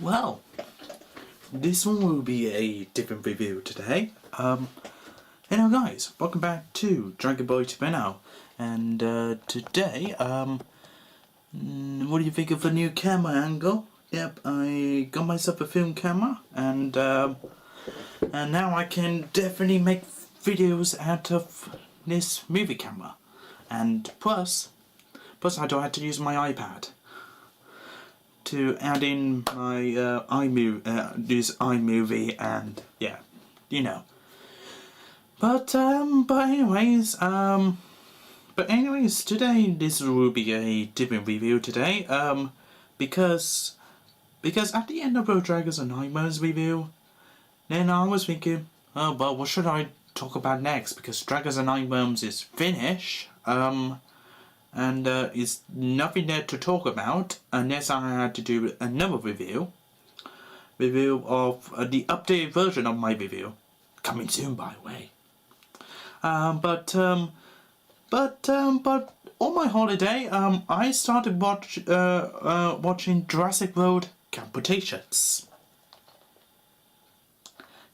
Well, this one will be a different review today. Hello guys, welcome back to Dragon Boy Chipeno. And today, what do you think of the new camera angle? Yep, I got myself a film camera, and now I can definitely make videos out of this movie camera. And plus I don't have to use my iPad to add in my iMovie and yeah, you know. But anyways, today this will be a different review today. Because at the end of the Dragons and Nightmares review, then I was thinking, oh well, what should I talk about next? Because Dragons and Nightmares is finished. And it's nothing there to talk about unless I had to do another review of the updated version of my review, coming soon by the way. But on my holiday, I started watching Jurassic World Cretace.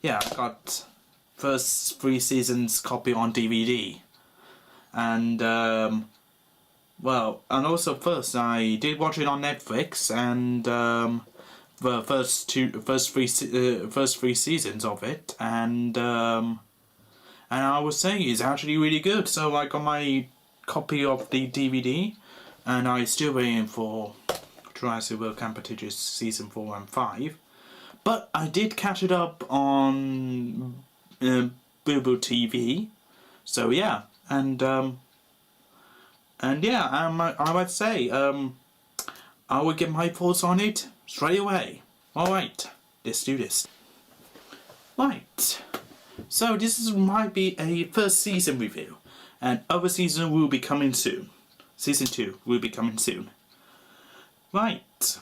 Yeah, I got first 3 seasons copy on DVD, and well, and also first I did watch it on Netflix, and the first three seasons of it, and I would say it's actually really good. So I got my copy of the DVD, and I'm still waiting for Jurassic World Cretace season 4 and 5. But I did catch it up on Bilbo TV. So yeah, and yeah, I would say I will get my thoughts on it straight away. Alright, let's do this. Right, so this might be a first season review, and other season will be coming soon. Season 2 will be coming soon. Right.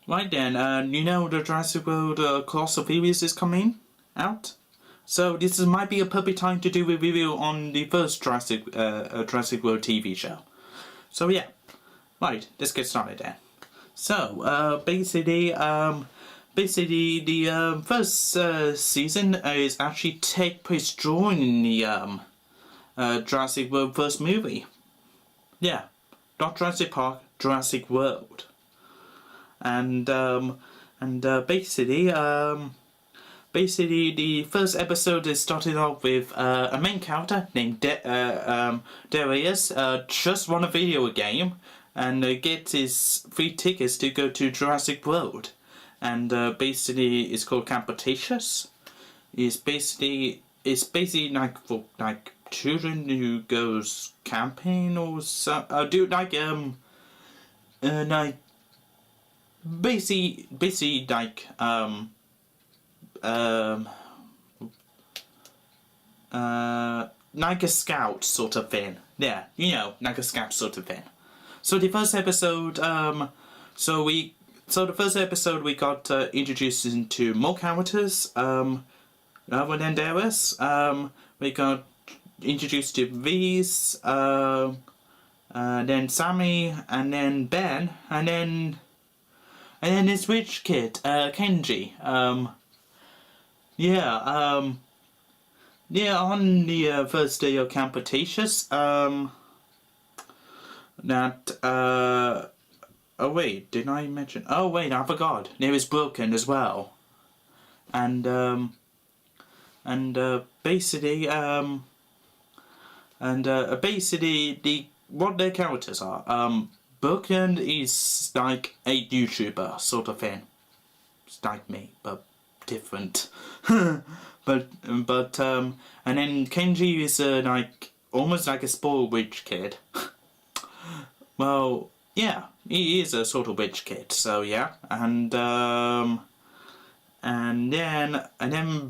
Right then, you know the Jurassic World Colossal Series is coming out? So this might be a perfect time to do a review on the first Jurassic World TV show. So yeah, right, let's get started then. So basically the first season is actually take place during the Jurassic World first movie. Yeah, not Jurassic Park, Jurassic World. And basically, the first episode is started off with a main character named Darius just won a video game and gets his free tickets to go to Jurassic World, and basically it's called Cretace. It's basically like for children who goes camping or so, basically like like a scout sort of thing. Yeah, you know, like a scout sort of thing. So the first episode, the first episode we got introduced into more characters. Other than Darius, we got introduced to V's, then Sammy, and then Ben, and then this rich kid, Kenji. Yeah, on the first day of Cretace, oh wait, did I mention? Oh wait, I forgot. It was broken as well, and basically what their characters are. Broken is like a YouTuber sort of thing. It's like me, but different. but and then Kenji is like almost like a spoiled rich kid. Well, yeah, he is a sort of rich kid. So yeah, and then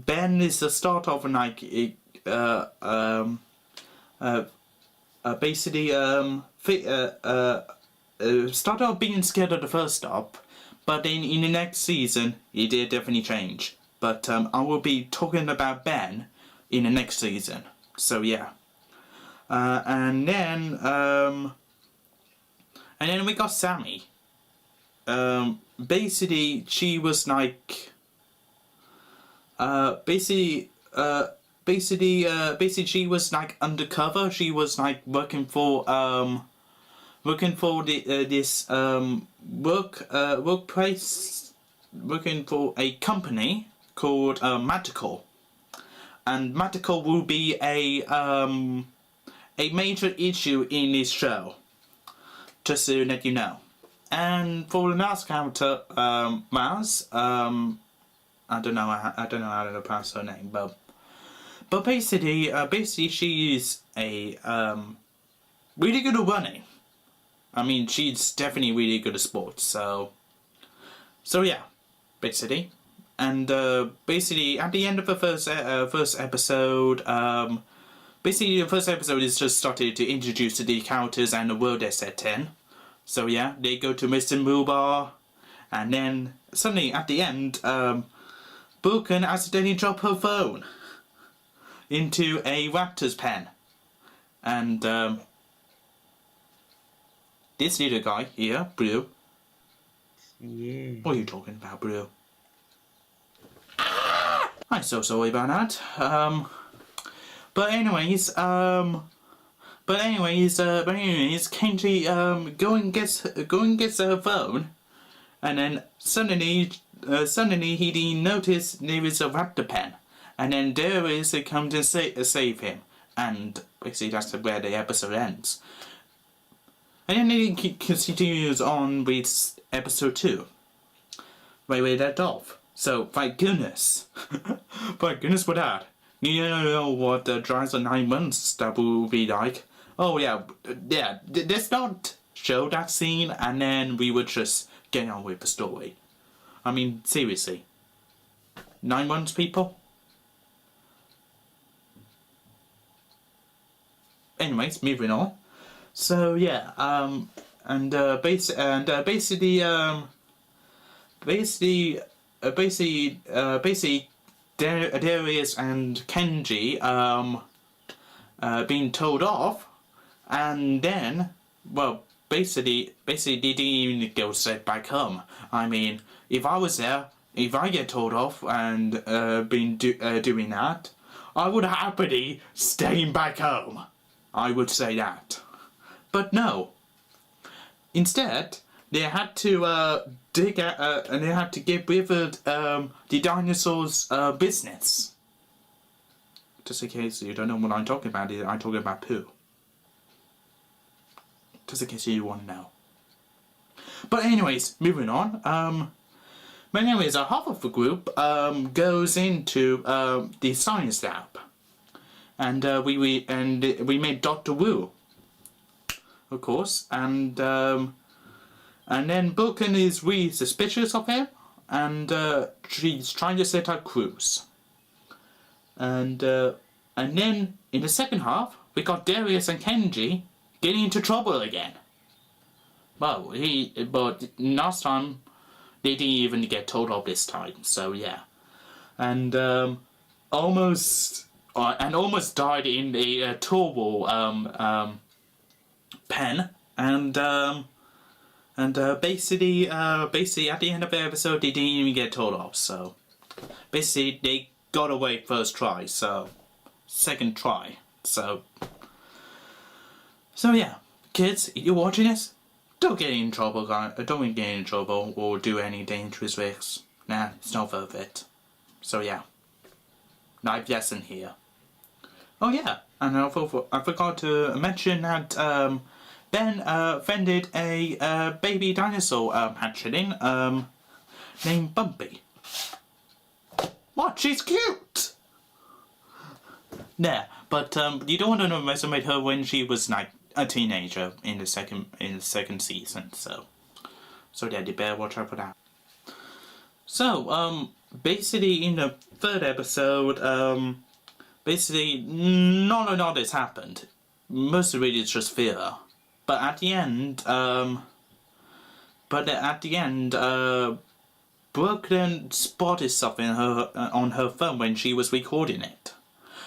Ben is the start of like started off being scared at the first stop, but then in the next season he did definitely change. But I will be talking about Ben in the next season. So yeah, and then we got Sammy. basically she was like, basically she was like undercover. She was like working for this workplace, working for a company called Magical, and Magical will be a major issue in this show, just to let you know. And for the last character, Maz, I don't know how to pronounce her name, but basically she is a really good at running. I mean, she's definitely really good at sports. So yeah, basically, and basically at the end of the first episode, basically the first episode is just started to introduce the characters and the world they're set in. So yeah, they go to Mr. Moobar, and then suddenly at the end, Boken accidentally dropped her phone into a raptor's pen, and this little guy here, Blue. Yeah. What are you talking about, Blue? I'm so sorry about that. But anyways, Kenji going gets her phone, and then suddenly he noticed there is a raptor pen, and then Darius comes and save him, and basically that's where the episode ends. And then it continues on with episode 2, where we left off. So thank goodness, thank goodness for that. You know what the drives of 9 months that will be like. Oh yeah, let's not show that scene, and then we would just get on with the story. I mean, seriously. 9 months, people? Anyways, moving on. So yeah, basically Darius and Kenji being told off, and then, well, basically they didn't even go straight back home. I mean, if I was there, if I get told off and doing that, I would happily stay back home. I would say that. But no. Instead, they had to dig out, and they had to get rid of the dinosaurs' business. Just in case you don't know what I'm talking about, I'm talking about poo. Just in case you want to know. But anyways, moving on. But anyways, half of the group goes into the science lab, and we made Dr. Wu, of course, and then Boken is really suspicious of him, and she's trying to set up crews. And then in the second half, we got Darius and Kenji getting into trouble again. Well, but last time they didn't even get told off this time. So yeah, and almost died in a turbo pen, and basically at the end of the episode they didn't even get told off. So basically they got away first try, so second try. So yeah, kids, if you're watching this, don't get in trouble, guys. Don't get in trouble or do any dangerous risks. Nah, it's not worth it. So yeah, life lesson here. Oh yeah, and I forgot to mention that Ben vended a baby dinosaur hatchling named Bumpy. What? She's cute. Yeah, but you don't want to underestimate her when she was like a teenager in the second season. So yeah, you better watch out for that. So basically in the third episode, basically not a lot has happened. Most of it is just filler. But at the end, Brooklyn spotted something on her phone when she was recording it.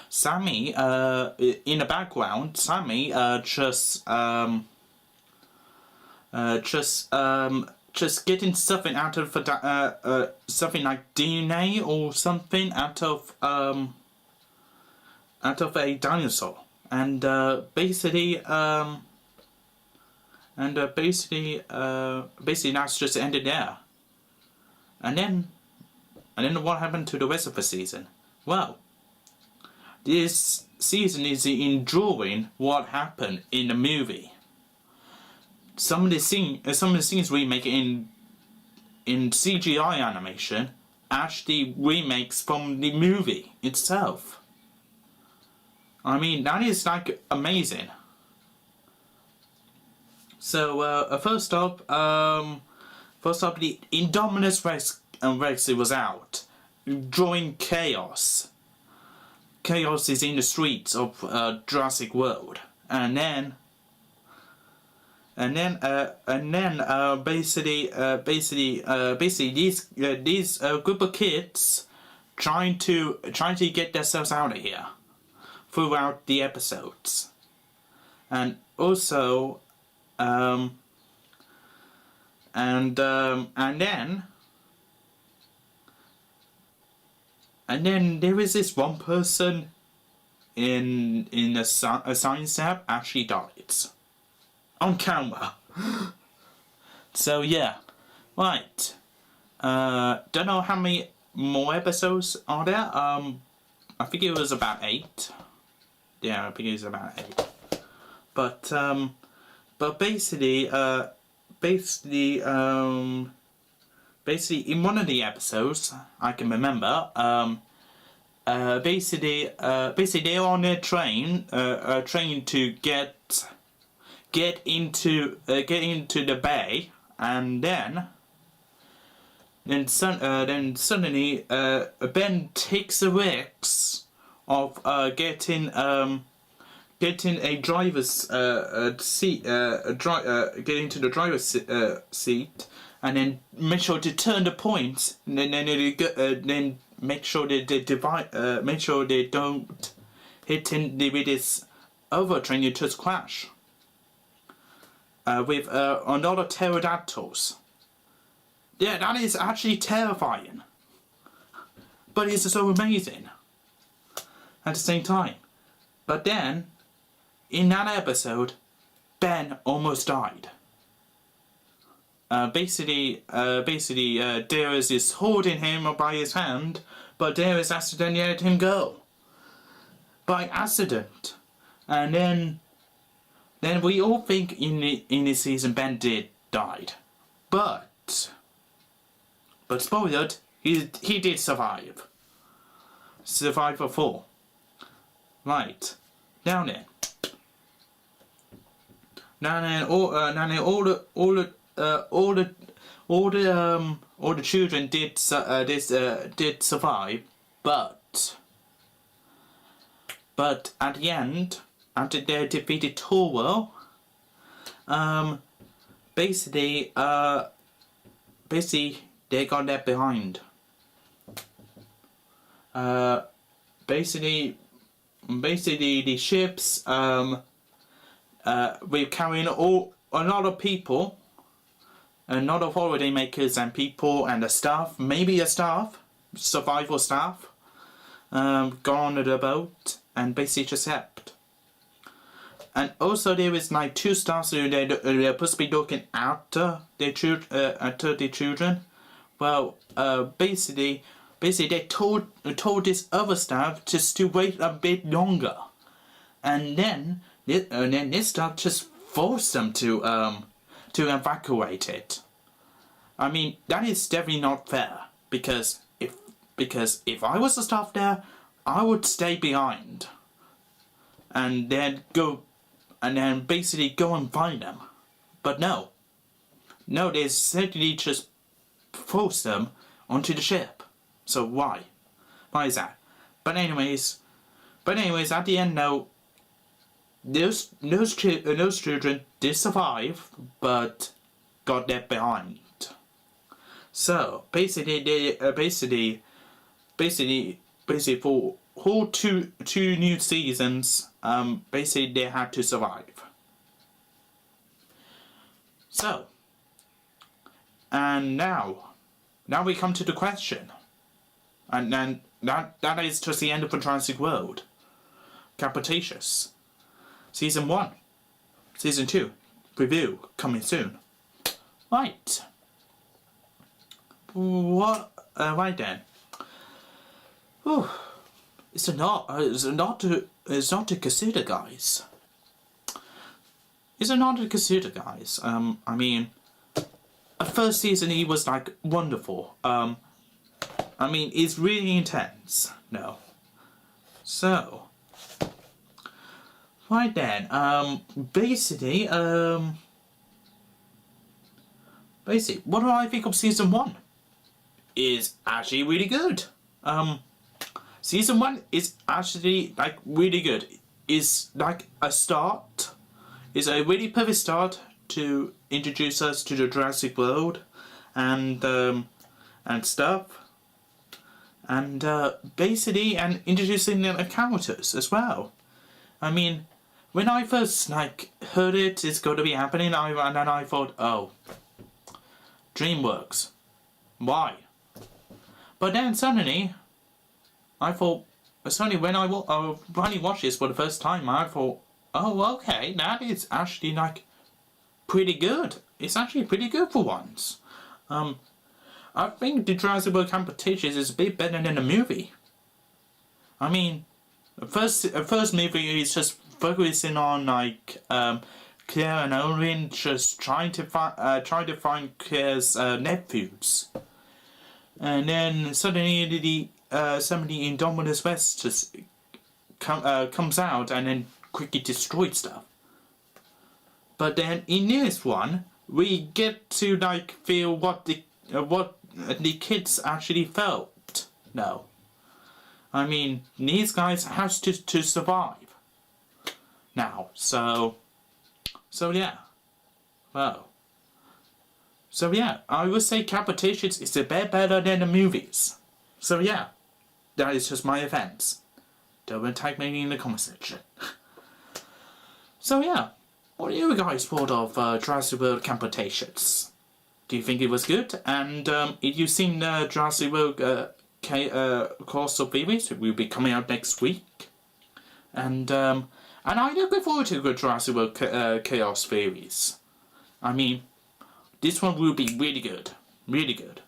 Sammy, in the background, Sammy just just getting something out of something like DNA or something out of a dinosaur, and basically that's just ended there. And then what happened to the rest of the season? Well, this season is enjoying what happened in the movie. Some of the scenes we make in CGI animation actually remakes from the movie itself. I mean, that is like amazing. So first up, the Indominus Rex was out, drawing chaos. Chaos is in the streets of Jurassic World, and then basically these group of kids trying to get themselves out of here throughout the episodes, and also and then there is this one person in a science lab actually dies on camera. So yeah, right. Don't know how many more episodes are there. I think it was about 8. Yeah, I think it was about 8. But basically, in one of the episodes, I can remember, basically they're on a train to get into the bay, and then suddenly Ben takes the risks of getting a driver's seat, getting to the driver's seat, and then make sure to turn the points, and then make sure that make sure they don't hit with this other train. You just crash with another pterodactyls. Yeah, that is actually terrifying, but it's so amazing at the same time. But then, in that episode, Ben almost died. Basically, Darius is holding him by his hand, but Darius accidentally let him go. By accident. And then we all think in this season Ben died. But spoiled, he did survive. Survivor 4. Right. Now then, all the children did survive, but at the end, after they defeated Torwell, basically they got left behind. Basically the ships we're carrying a lot of people, a lot of holiday makers and people and the staff, maybe a staff, survival staff, gone on the boat and basically just helped. And also there is like 2 staffs who they're supposed to be looking after the children. Well, basically they told this other staff just to wait a bit longer, and then this staff just forced them to evacuate it. I mean, that is definitely not fair, because if I was the staff there, I would stay behind and then basically go and find them. But no, they simply just forced them onto the ship. So why is that? But anyways, at the end, no, those children did survive, but got left behind. So basically for whole two new seasons, basically they had to survive. So And now we come to the question. And then that is just the end of the Jurassic World. Cretaceous. Season 1. Season 2. Review coming soon. Right. Right then. Whew. It's not to consider, guys. It's not to consider, guys. I mean, the first season it was like wonderful. I mean, it's really intense. No. So, right then. Basically, what do I think of season 1? Is actually really good. Season 1 is actually like really good. It's like a start. It's a really perfect start to introduce us to the Jurassic World and stuff. And basically, and introducing the characters as well. I mean, when I first like heard it's going to be happening, and then I thought, oh, DreamWorks, why? But then suddenly, I thought, when I finally watched this for the first time, I thought, oh, okay, that is actually like pretty good. It's actually pretty good for once. I think the Jurassic World Cretaceous is a bit better than the movie. I mean, the first movie is just focusing on like Claire and Owen just trying to find Claire's nephews, and then suddenly somebody in Dominus West just comes out and then quickly destroys stuff. But then in this one, we get to like feel what the kids actually felt. No, I mean these guys have to survive now. So yeah. Well. So yeah, I would say Cretaceous is a bit better than the movies. So yeah, that is just my offense. Don't attack me in the comment section. So yeah, what do you guys thought of Jurassic World Cretaceous? Do you think it was good? And if you've seen Jurassic World Course of Series, it will be coming out next week. And I'm looking forward to the Jurassic World Chaos Series. I mean, this one will be really good. Really good.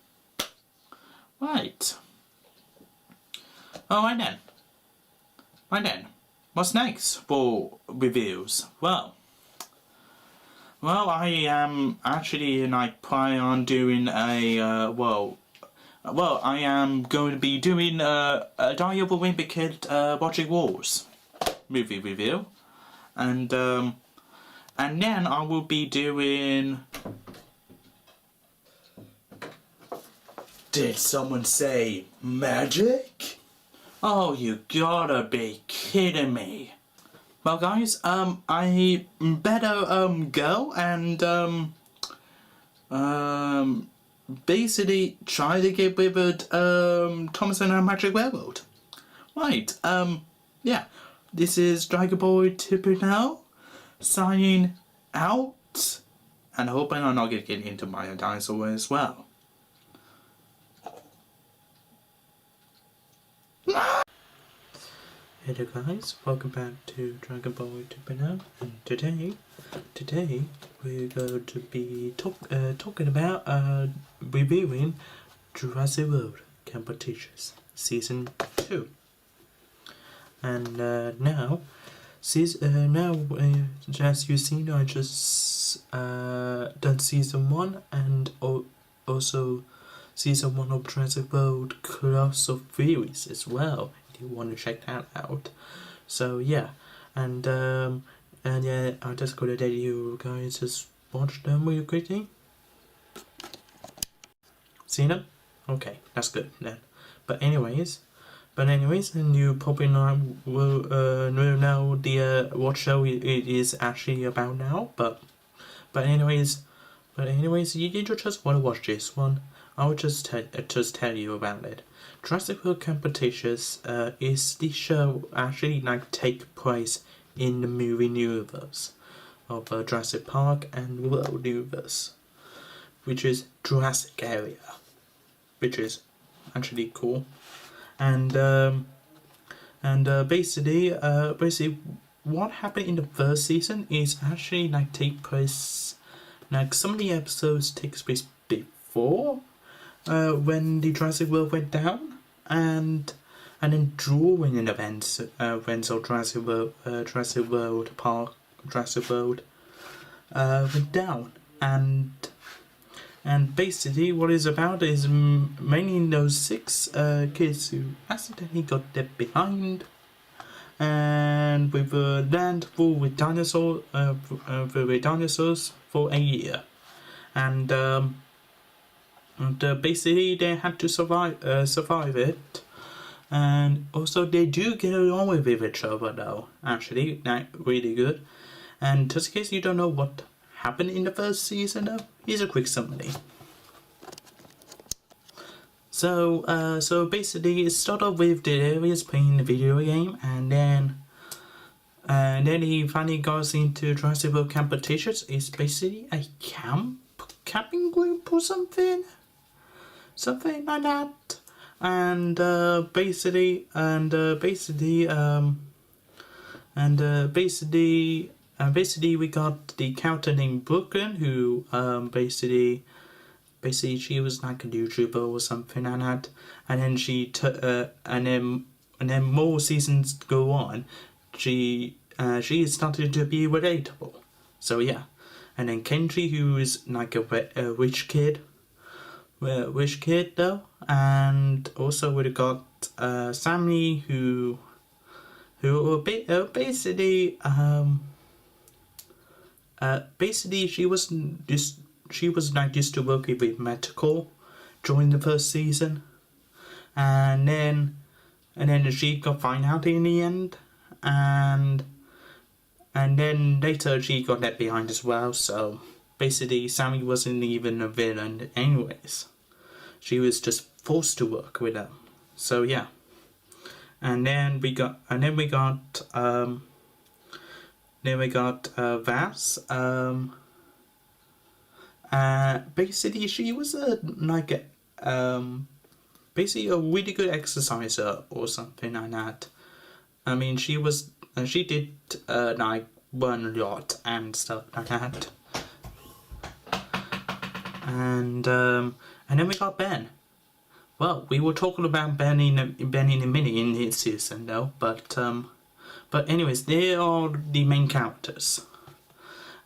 Right. Oh, right then. What's next for reviews? Well, I am actually like planning on doing a I am going to be doing a Die of a Wimpy Kid Watching Wars movie review, and then I will be doing. Did someone say magic? Oh, you gotta be kidding me. Well, guys, I better go and basically try to get with Thomas and Magic Railroad. Right, yeah. This is Dragon Boy 2.0 signing out, and hoping I'm not gonna get into my dinosaur as well. Hello guys, welcome back to Dragon Ball 2.0, and today we're going to be talking about reviewing Jurassic World Cretaceous Season 2. And now as you've seen, I just done Season 1 and also Season 1 of Jurassic World Course of Series as well. You want to check that out. So yeah, and yeah, I'm just gonna let you guys just watch them real quickly. Seen them? Okay, that's good then. But anyways, and you probably will know the what show it is actually about now. But anyways, you just want to watch this one. I will just tell you about it. Jurassic World Cretaceous is the show actually like take place in the movie universe of Jurassic Park and World universe. which is Jurassic area, which is actually cool. And basically what happened in the first season is actually like take place, like some of the episodes takes place before when the Jurassic World went down, and then during an event when so Jurassic World went down, and basically what it's about is mainly those 6 kids who accidentally got left behind, and with a land full with dinosaurs for a year, and basically they had to survive it, and also they do get along with each other though, actually, like really good. And just in case you don't know what happened in the first season though, here's a quick summary. So basically it started with Darius playing the video game, and then he finally goes into Jurassic World Camp Cretaceous. It's basically a camping group or something like that. And basically we got the character named Brooklyn, who basically she was like a YouTuber or something like that, and then and then more seasons go on, she started to be relatable. So yeah, and then Kenji, who is like a rich kid though, and also we got Sammy, who basically she was like used to working with medical during the first season, and then she got found out in the end, and then later she got left behind as well. So basically Sammy wasn't even a villain anyways, she was just forced to work with her. So yeah, and then we got Vaz. Basically she was basically a really good exerciser or something like that. I mean, she did like run a lot and stuff like that. And then we got Ben. Well, we were talking about Ben in a minute in this season though, but anyways, they are the main characters.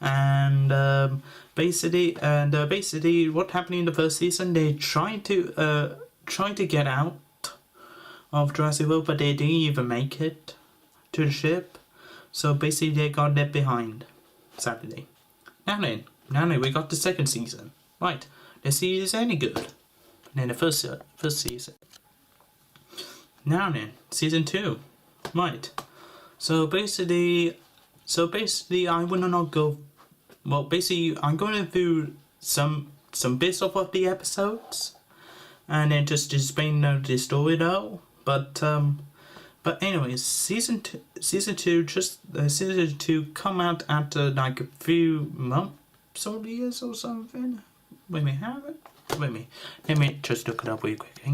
And basically what happened in the first season, they tried to get out of Jurassic World, but they didn't even make it to the ship. So basically they got left behind, sadly. Now then, we got the second season. Right, let's see if it's any good. And then the first season. Now then, season 2. Right. So basically I will not go. Well, basically I'm going through some bits of the episodes, and then just explain the story though. But anyways, season 2 come out after like a few months or years or something. Let me just look it up really quickly.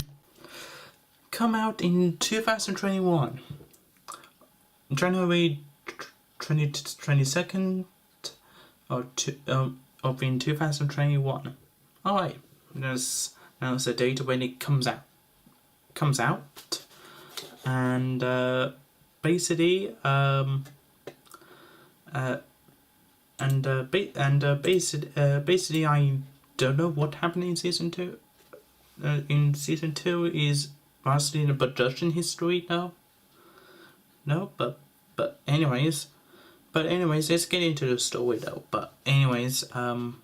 Come out in 2021, January 22nd of in 2021. All right, that's the date when it comes out. And basically I don't know what happened in season 2. In season 2 is mostly the production history now. No, but anyways, let's get into the story though. But anyways, in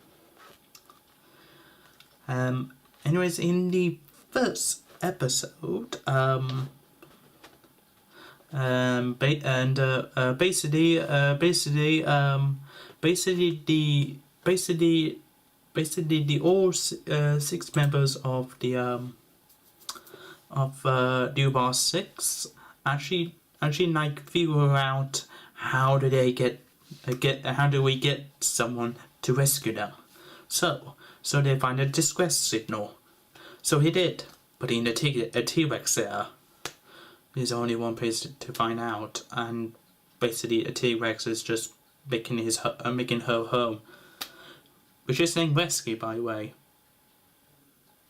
the first episode, basically the all 6 members of the Dubar 6 actually like figure out how do we get someone to rescue them. So so they find a distress signal. So he did, but in a T-Rex there. There's only one place to find out, and basically a T-Rex is just making her home, which is named Rescue, by the way.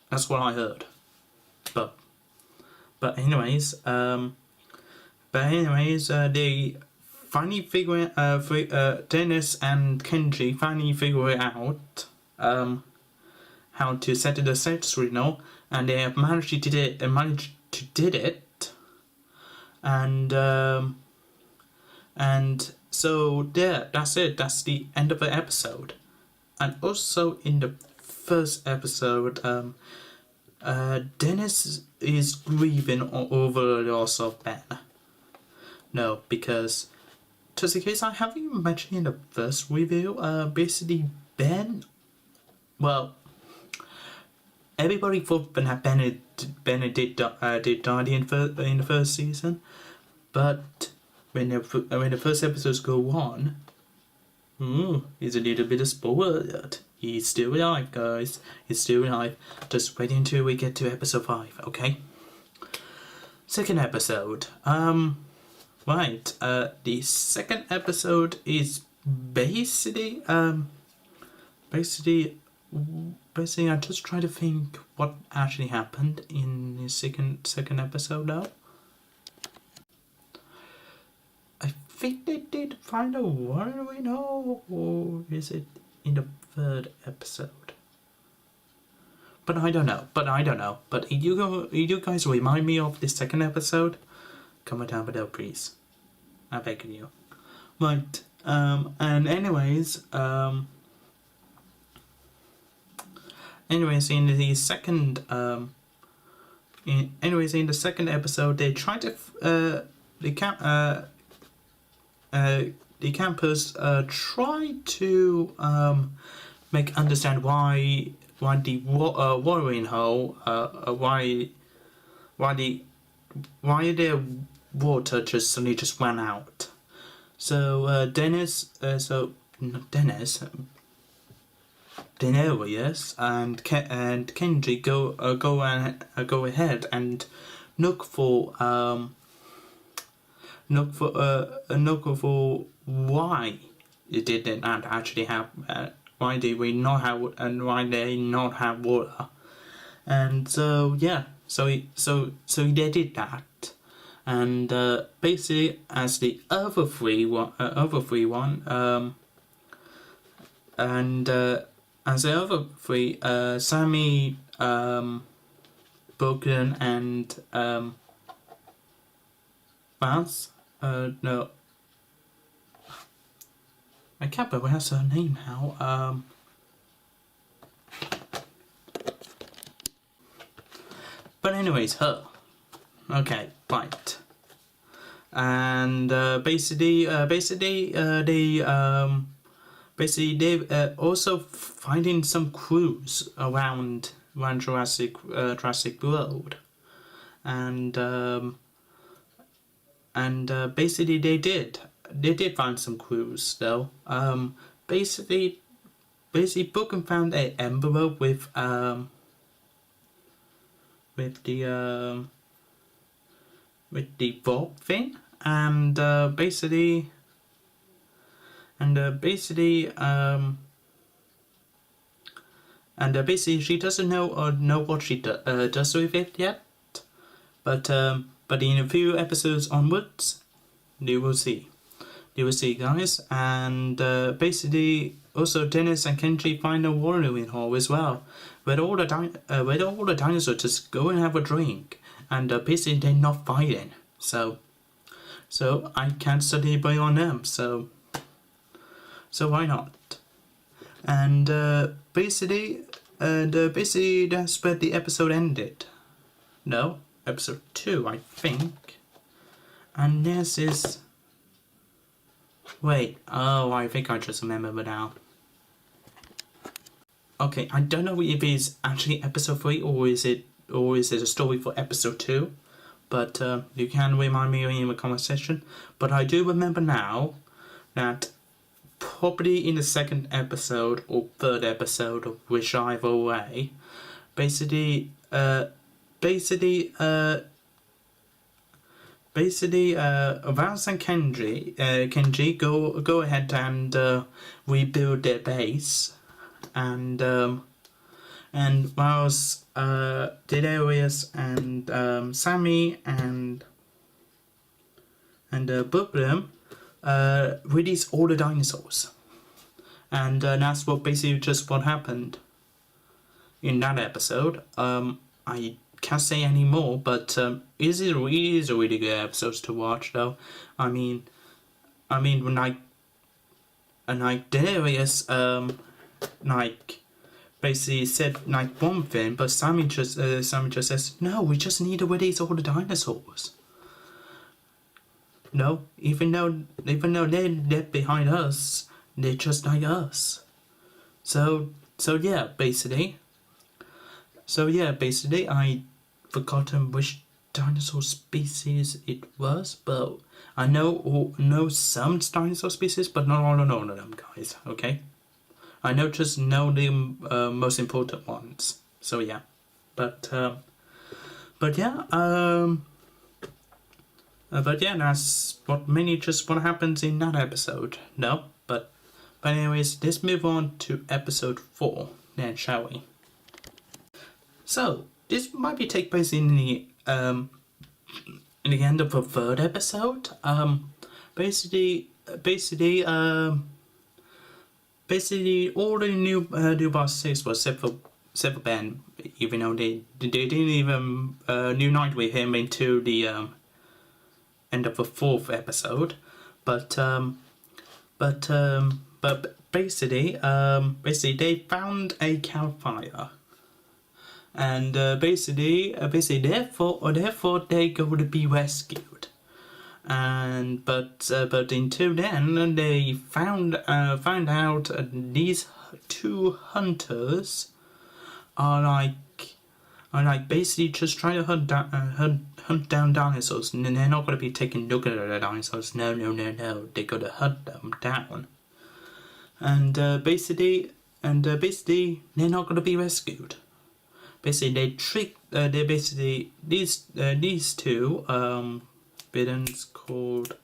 That's what I heard. But anyways, they finally figure Dennis and Kenji finally figure out how to set the set signal, and they have managed to did it. And so there, that's it. That's the end of the episode. And also in the first episode, Dennis is grieving over the loss of Ben. No, because just in case I haven't even mentioned in the first review, basically Ben. Well, everybody thought that Ben did die in the first season, but when the first episodes go on, it's a little bit of spoiler alert. He's still alive, guys. He's still alive. Just wait until we get to episode 5, okay? Second episode. Right. The second episode is basically I just try to think what actually happened in the second episode now. I think they did find a one, we know, or is it in the third episode? But I don't know. But you guys remind me of the second episode? Comment down below, please. I beg you. Right. And anyways, in the second episode, they try to the campus try to make understand why the watering hole why their water suddenly just ran out. So Denarius and Kenji go ahead and look for why it didn't actually have why they not have water, and so yeah, so they did that, and basically as the other three, Sammy, Broken, and Vance, no, I can't pronounce her name now. But anyways, her. Okay, right. And basically they also finding some clues around Jurassic World, and basically they did find some clues though. Basically Broken found an envelope with the vault thing, and basically she doesn't know what she does with it yet, but in a few episodes onwards, you will see, guys. And basically also Dennis and Kenji find a watering hole as well, where all the dinosaurs just go and have a drink, and basically they're not fighting, so I can't study by on them, so why not? And basically that's where the episode ended. No, episode 2, I think. And this is, wait, oh, I think I just remember now. Okay, I don't know if it's actually episode 3 or is it a story for episode 2, but you can remind me in the comment section. But I do remember now that probably in the second episode or third episode of whichever way. Basically, Vance and Kenji go ahead and rebuild their base, and whilst Delirious and Sammy and Brooklyn release all the dinosaurs, and that's what basically just what happened in that episode. I can't say any more, but it is a really good episode to watch, though. I mean, when Delirious basically said one thing, but Sammy just says, no, we just need to release all the dinosaurs. No, even though they're left behind us, they're just like us. So yeah, basically, I forgotten which dinosaur species it was, but I know some dinosaur species, but not all of them, guys. Okay, I just know the most important ones. So yeah, but yeah, that's what happens in that episode. No, but anyways, let's move on to episode 4 then, shall we? So this might be take place in the end of the third episode. Basically, all the new bosses were except for Ben, even though they didn't even unite with him into the end of the 4th episode. But basically they found a campfire. And basically, therefore they go to be rescued. And but until then, they found out these 2 hunters are basically just trying to hunt down dinosaurs, and they're not going to be taking a look at the dinosaurs. No, they're going to hunt them down. And basically, they're not going to be rescued. Basically, these 2 villains called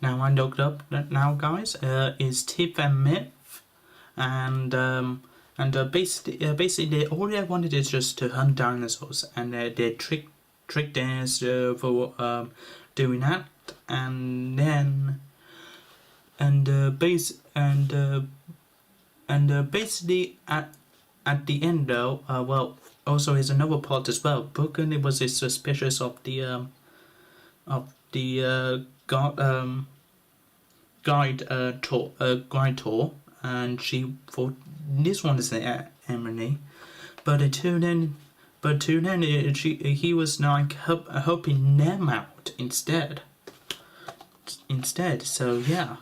now I looked up now, guys, is Tiff and Myth, and basically all they wanted is just to hunt dinosaurs, and they tricked us for doing that, and then basically at the end, though, also there's another part as well. Brooklyn was suspicious of the guide tour, and she thought this one is the enemy. But until then, he was helping them out instead. So yeah,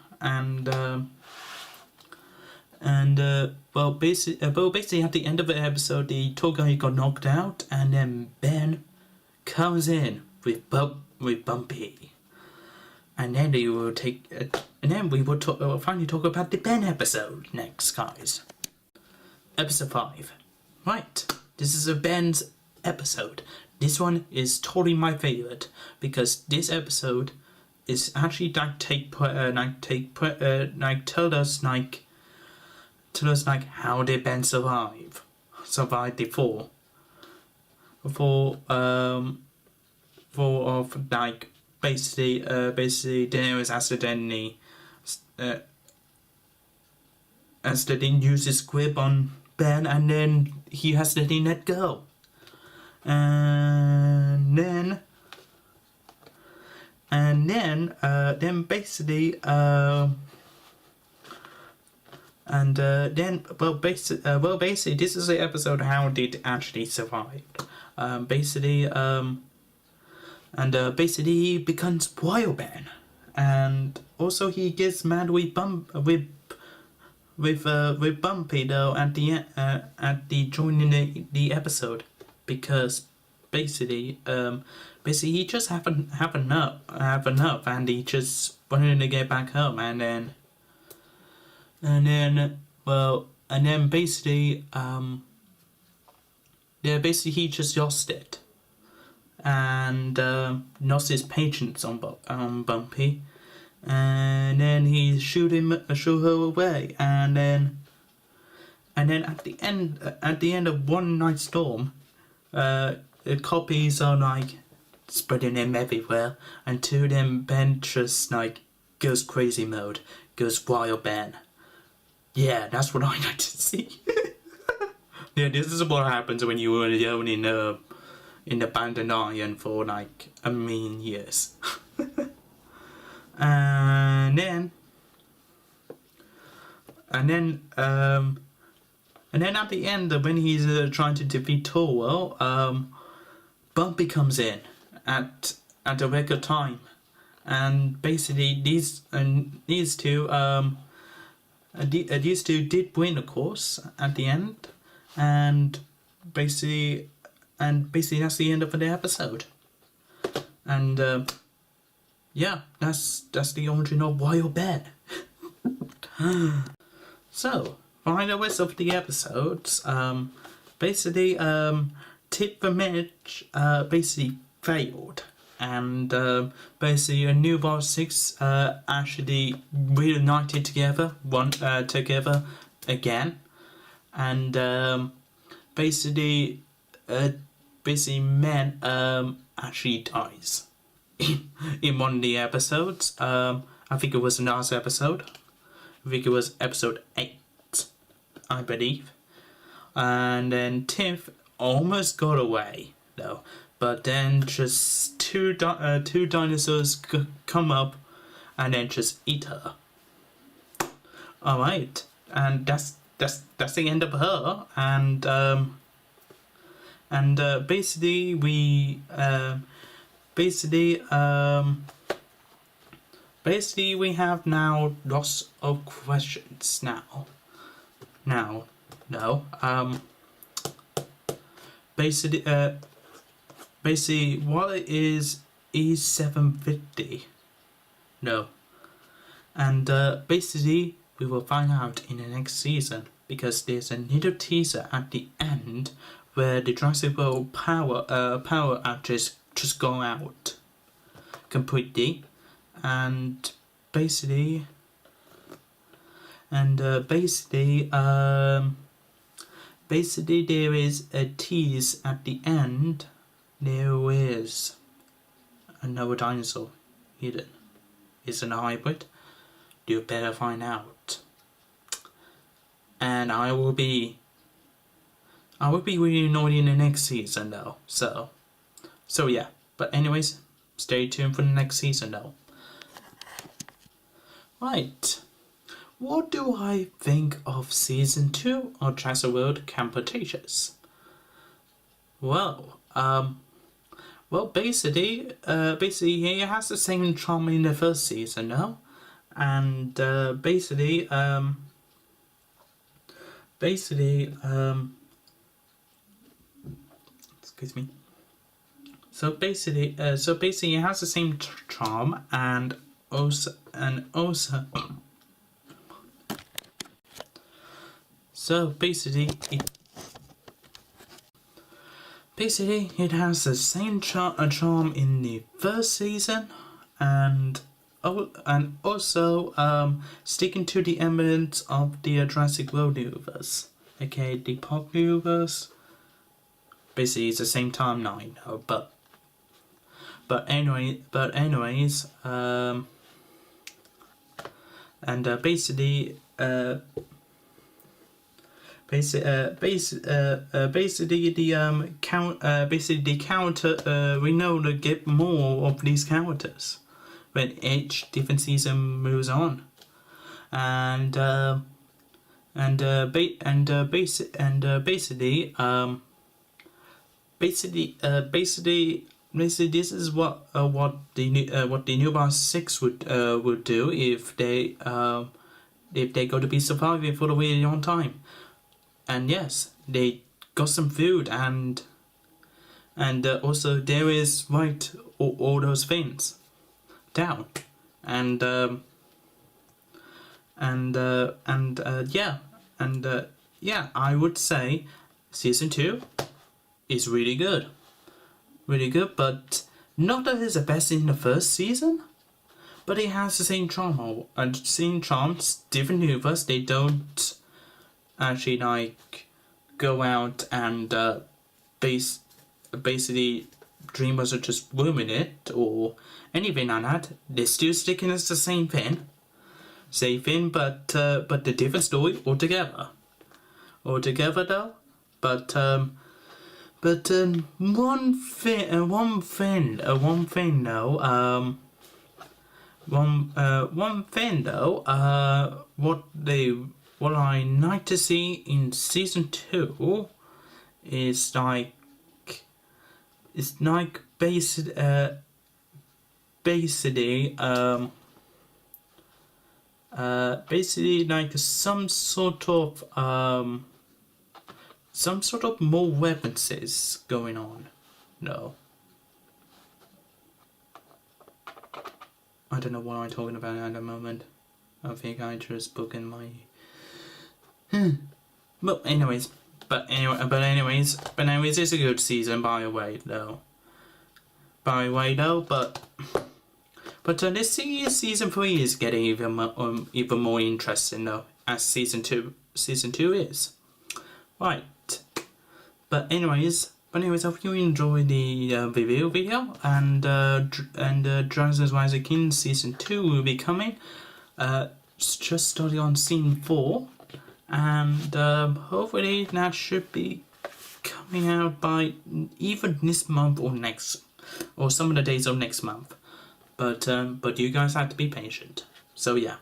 basically at the end of the episode, the tour guide got knocked out, and then Ben comes in with Bumpy, and then we will finally talk about the Ben episode next, guys. Episode 5. Right, this is a Ben's episode. This one is totally my favorite because this episode is actually tell us how did Ben survive before basically Daenerys accidentally used his grip on Ben, and then he accidentally let go, and then basically basically this is the episode how did actually survive. Basically he becomes Wild Ben, and also he gets mad with Bumpy though at the joining the episode, because basically he just have enough, and he just wanted to get back home, and then basically he just lost it, and lost his patience on Bumpy, and then he shooed her away, and then at the end of one night storm, the copies are like spreading them everywhere, until then Ben just like goes crazy mode, goes wild Ben. Yeah, that's what I like to see. Yeah, this is what happens when you were alone in the abandoned island for like a million years. and then at the end, when he's trying to defeat Torwell, Bumpy comes in at a record time, and basically these two did win, of course, at the end, and basically that's the end of the episode, and yeah, that's the origin of Wild Ben. So, for the rest of the episodes, basically Tip for Mitch basically failed, and basically a new Bar 6 actually reunited together again, and basically Men actually dies in one of the episodes. I think it was the last episode. I think it was episode 8, I believe. And then Tiff almost got away though, but then just two dinosaurs come up and then just eat her. All right, and that's the end of her. And basically we have now lots of questions now. Basically, what is E750? No. And basically, we will find out in the next season, because there's a little teaser at the end where the Jurassic World power outages just go out completely, and basically there is a tease at the end. There is another dinosaur hidden. Is it a hybrid? You better find out. And I will be really annoyed in the next season though. So yeah. But anyways, stay tuned for the next season though. Right. What do I think of season 2 of Jurassic World Camp Cretaceous? Well, basically, he has the same charm in the first season now, and excuse me. So basically, he has the same charm, and also. So basically, it has the same charm in the first season, and also sticking to the elements of the Jurassic World universe, aka the pop universe. Basically, it's the same timeline, but anyways, the character we know to get more of these characters when each different season moves on, basically this is what the new Bar 6 would do if they go to be surviving for a really long time. And yes, they got some food, and also there is write all those things down. and yeah, I would say season 2 is really good, but not that it's the best in the first season, but it has the same charm. And same charms, different universe. They don't actually like go out and basically dreamers are just ruining it or anything like that. They're still sticking as the same thing, but the different story altogether though. But one thing though, what I like to see in season 2 is like basically like some sort of more references going on. No, I don't know what I'm talking about at the moment. I think I just broken my. But anyways, it's a good season by the way though. But this season 3 is getting even more interesting though, as season 2 is. Right. But anyways, I hope you enjoyed the review video, and Dragons Rise of Kings season 2 will be coming. Just starting on scene 4, and hopefully that should be coming out by either this month or next, or some of the days of next month. But you guys have to be patient. So yeah.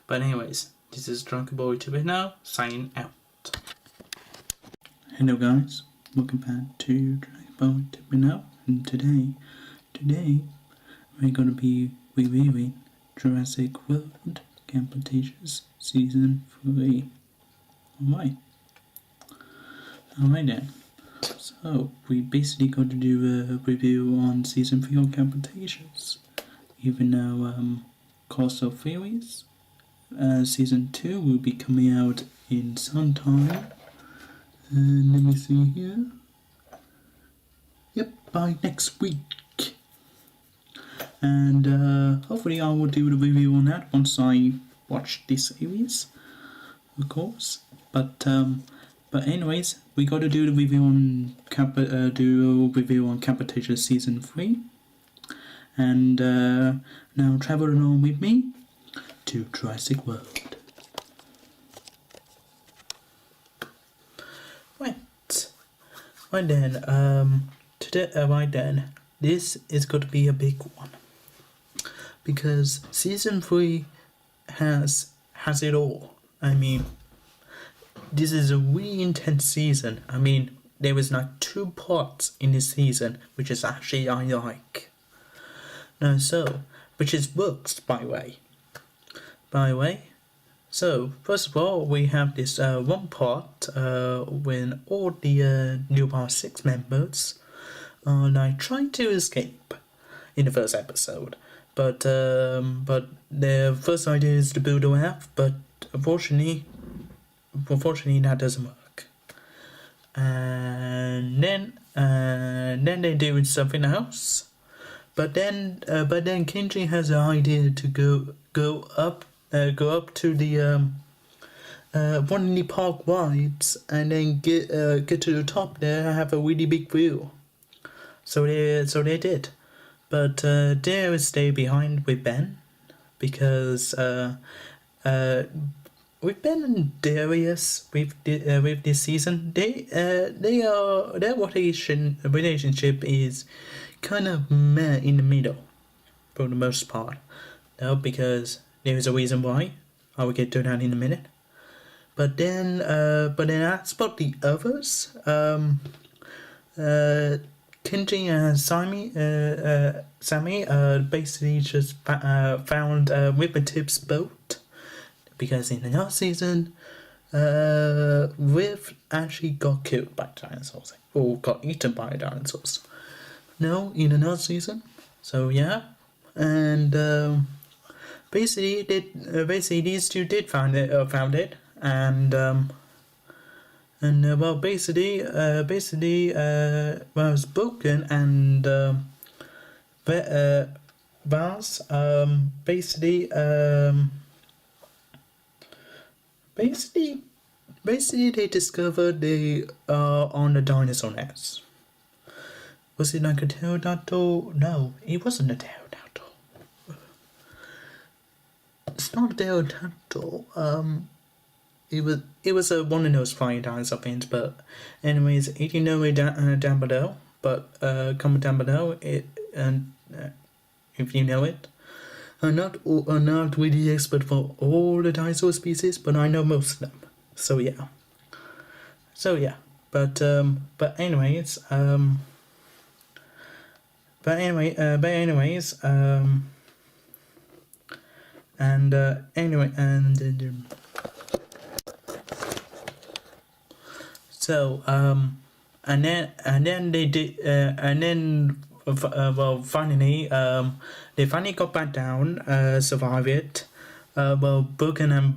But anyways, this is Drunken Boy 2 now, signing out. Hello guys, welcome back to Dragon Ball Tipping now, and today we're going to be reviewing Jurassic World Cretace Season 3. Alright then, so we basically got to do a review on Season 3 of Cretace, even though Cost of Theories Season 2 will be coming out in some time. Let me see here. Yep, by next week. And hopefully I will do the review on that once I watch this series, of course. But anyways, we got to do the review on Cretace Season 3. And now travel along with me to Jurassic World. Right then, this is going to be a big one, because season 3 has it all. I mean, this is a really intense season. I mean, there was like 2 parts in this season, which is actually I like. Which is works by the way. So, first of all, we have this one part when all the New Power 6 members are like trying to escape in the first episode. But their first idea is to build a raft, but unfortunately that doesn't work. And then they do something else. But then Kenji has an idea to go up to the one of the park rides, and then get to the top there and have a really big view. So they did, but they will stay behind with Ben, because with Ben and Darius with this season, their relationship is kind of meh in the middle for the most part. No, because there is a reason why. I will get to that in a minute. But then as about the others, Kenji and Sammy basically just found Whippetip's boat, because in the last season, Riff actually got killed by dinosaurs, or got eaten by dinosaurs. No, in the last season. So yeah, and basically these two did found it, and well, basically well, it's broken, and Vars basically they discovered they are on the dinosaur nest. Was it like a pterodactyl? No, it wasn't a pterodactyl. It's not a pterodactyl. It was one of those flying dinosaur things. But anyways, if you know it down below, but comment down below it, and if you know it. I'm not really expert for all the dinosaur species, but I know most of them. So yeah. But anyways, finally, they finally got back down, survived it. Broken and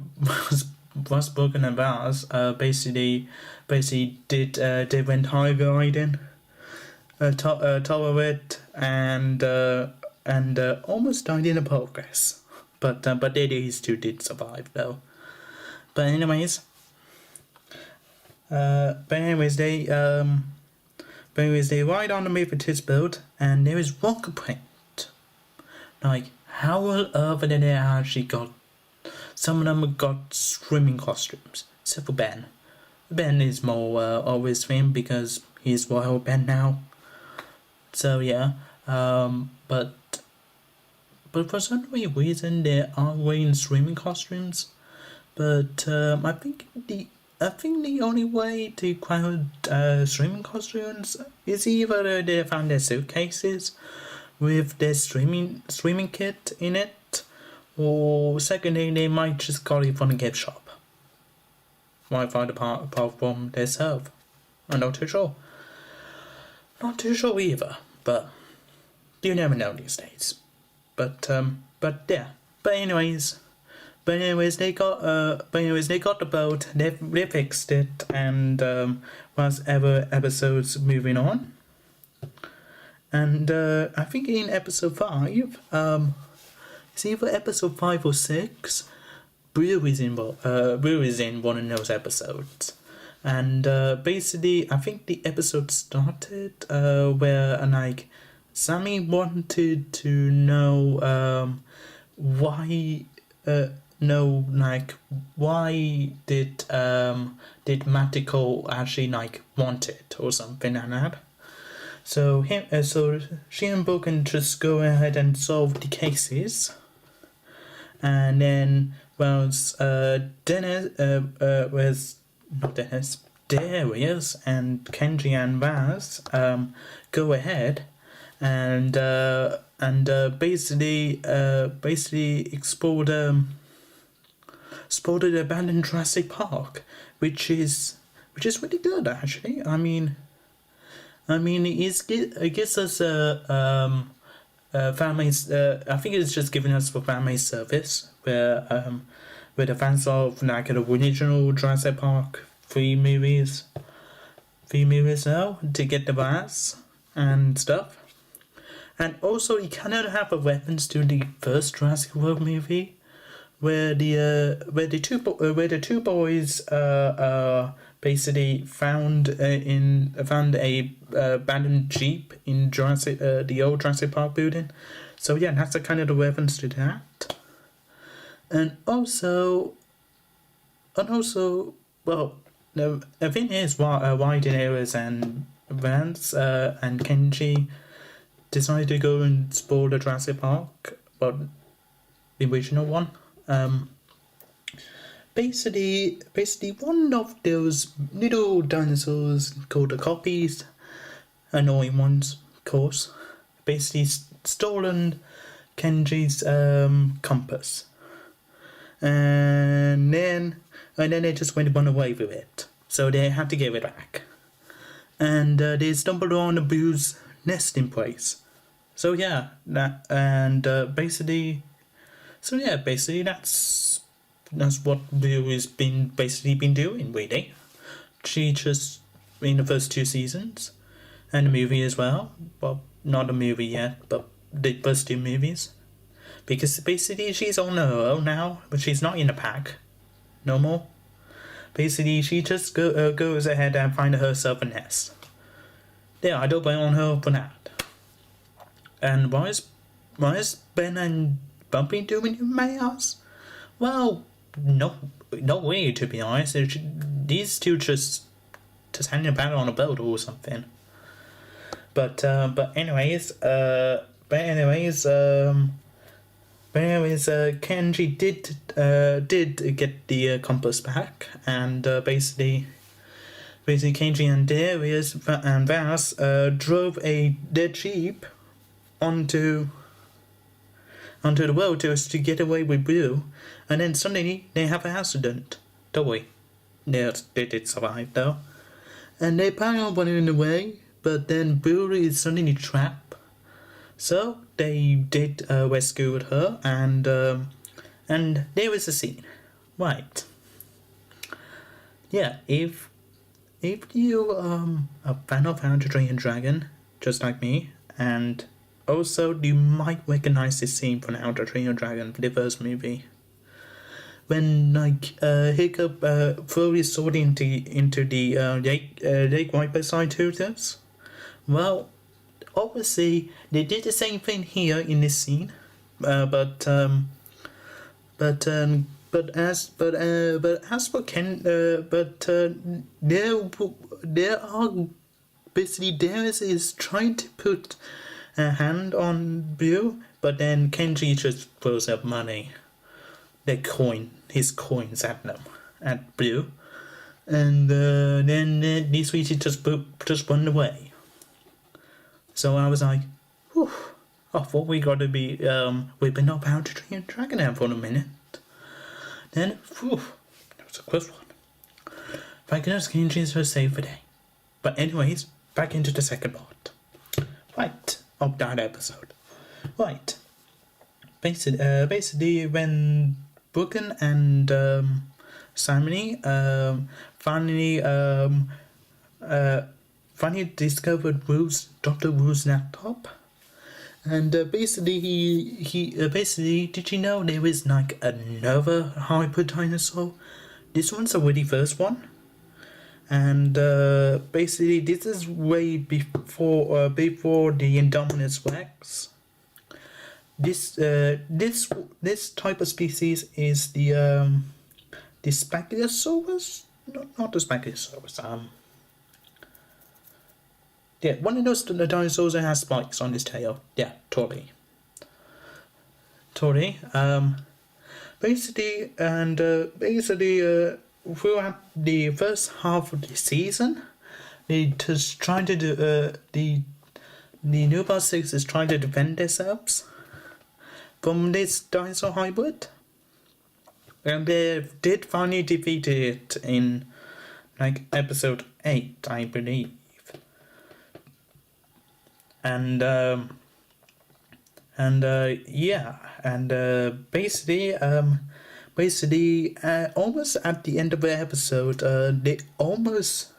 was Broken and Vars basically they went high riding, top of it, and almost died in the progress. But these two did survive though. But anyways, they ride on the Cretace boat, and there is rock print. Like, how on earth did they actually got? Some of them got swimming costumes, except for Ben. Ben is more always swim because he's Royal Ben now. So yeah, but for some reason they are wearing swimming costumes. But I think the only way to crowd swimming costumes is either they found their suitcases with their swimming kit in it, or secondly they might just got it from the gift shop. Might find apart from their serve. I'm not too sure. Not too sure either, but you never know these days. But yeah. But anyways, they got the boat. They fixed it, and was ever episodes moving on. And I think in episode 5, it's either episode 5 or 6. Brew is in one of those episodes, and basically I think the episode started where like Sammy wanted to know why did Matico actually like want it or something like that. So she and Broken just go ahead and solve the cases, and then Darius and Kenji and Vaz go ahead and basically explore the abandoned Jurassic Park, which is really good actually. I mean it gives us families. I think it's just giving us for family service where the fans of like the original Jurassic Park 3 movies now to get the Vaz and stuff. And also you cannot have a reference to the first Jurassic World movie where the two boys basically found a abandoned Jeep in the old Jurassic Park building. So yeah, that's a kind of a reference to that. And also, well, the thing is, why Daenerys and Vance and Kenji decided to go and explore the Jurassic Park, well, the original one. Basically, one of those little dinosaurs called the copies, annoying ones, of course, basically stolen Kenji's compass, and then they just went and run away with it. So they had to give it back, and they stumbled on a Boo's nesting place. So yeah, basically So yeah, basically that's what Bill has been doing, really. She just in the first 2 seasons, and the movie as well. Well, not the movie yet, but the first 2 movies. Because basically she's on her own now, but she's not in the pack no more. Basically, she just goes ahead and finds herself a nest. Yeah, I don't blame on her for that. And why is Ben and Bumpy doing it, may I ask? Well, not really, to be honest. These two just hanging about on a boat or something. But anyways, Kenji did get the compass back, and basically Kenji and Darius and Vas drove their jeep onto the road to get away with Blue, and then suddenly they have an accident. Don't we? They did survive though, and they plan on running away, but then Blue is suddenly trapped. So they did rescue her, and there was a scene, right? Yeah, if you a fan of How to Train Your Dragon, just like me, and also you might recognize this scene from How to Train Your Dragon, the first movie, when Hiccup throw his sword into the lake right beside Turtles. Well, obviously they did the same thing here in this scene, but as for Ken, there are basically Darius is trying to put a hand on Bill, but then Kenji just throws up money, his coins at Bill, and then these three just run away. So I was like, whew, I thought we got to be whipping up How to Train Your Dragon out for a minute. Then, whew, that was a close one. Thank goodness Kenji is so safe today. But anyways, back into the second part. Right, of that episode. Right. Basically when Brooklyn and Simony finally discovered Dr. Wu's laptop, and basically he did you know there is like another hyper dinosaur? This one's the really first one, and basically this is way before the Indominus Rex. This type of species is the Spaghetti-saurus? Not the Spaghetti-saurus. Yeah, one of those dinosaurs that has spikes on his tail. Yeah, totally. Basically, throughout the first half of the season, they just trying to do the Newbar 6 is trying to defend themselves from this dinosaur hybrid, and they did finally defeat it in episode 8, I believe. And basically almost at the end of the episode, they almost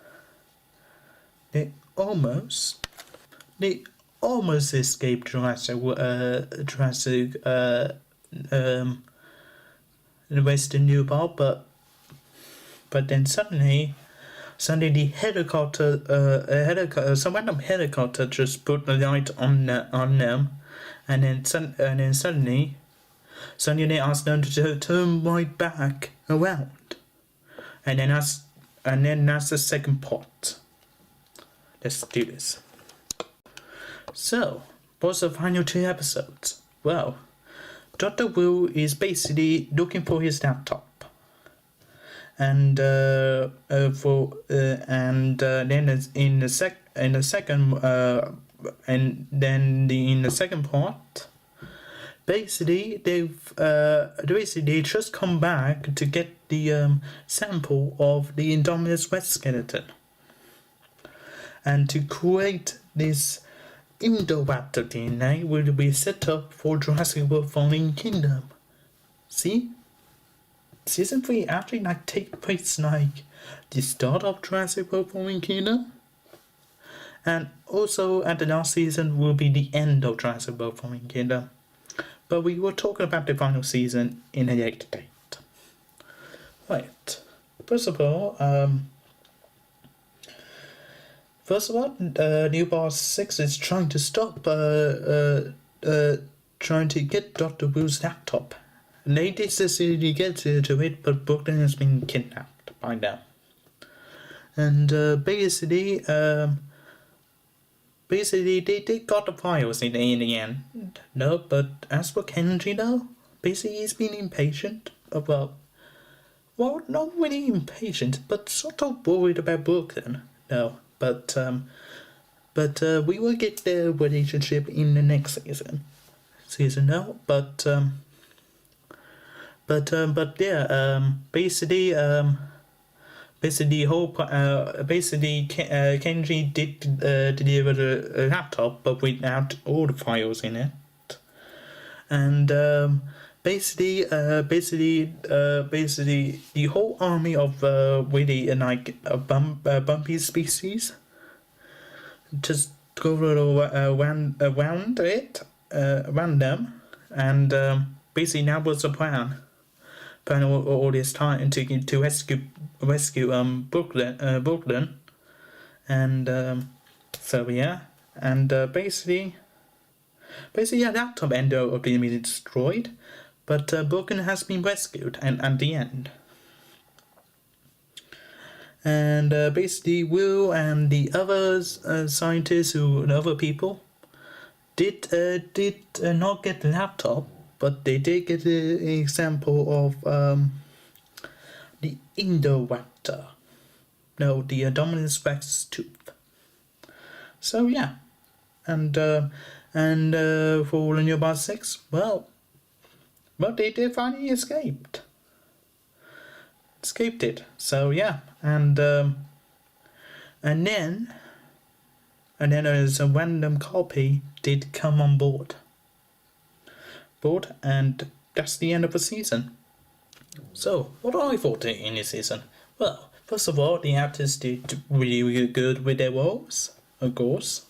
escaped Jurassic the Western Newbar, but then suddenly the helicopter, some random helicopter just put the light on them, and then suddenly they asked them to turn right back around, and then that's the second part. Let's do this. So, what's the final 2 episodes? Well, Dr. Wu is basically looking for his laptop. And then in the second part, basically they just come back to get the sample of the Indominus Rex skeleton, and to create this Indoraptor DNA will be set up for Jurassic World Fallen Kingdom. See, season 3 actually take place the start of Jurassic World Fallen Kingdom, and also at the last season will be the end of Jurassic World Fallen Kingdom. But we were talking about the final season in a later date. Right. First of all, New Boss 6 is trying to stop, trying to get Dr. Wu's laptop. They did succeed to get to it, but Brooklyn has been kidnapped by them. And basically, they got the files in the end. No, but as for Kenji, though, basically he's been impatient about. Well, not really impatient, but sort of worried about Brooklyn. No, but we will get their relationship in the next season. No, but yeah, basically Kenji did deliver the laptop, but without all the files in it, and basically the whole army of really bumpy species just go around them, and basically that was the plan all this time to rescue Brooklyn, and so yeah, and basically a laptop ended up being destroyed, but Brooklyn has been rescued, and at the end. And basically Will and the other scientists and other people did not get the laptop, but they did get an example of the Indoraptor. No, the Dominus Rex tooth. So yeah, and for the New Boss 6, well, they did finally escaped it. So yeah, and then as a random copy did come on board, and that's the end of the season. So what I thought in this season? Well, first of all, the actors did really good with their roles, of course.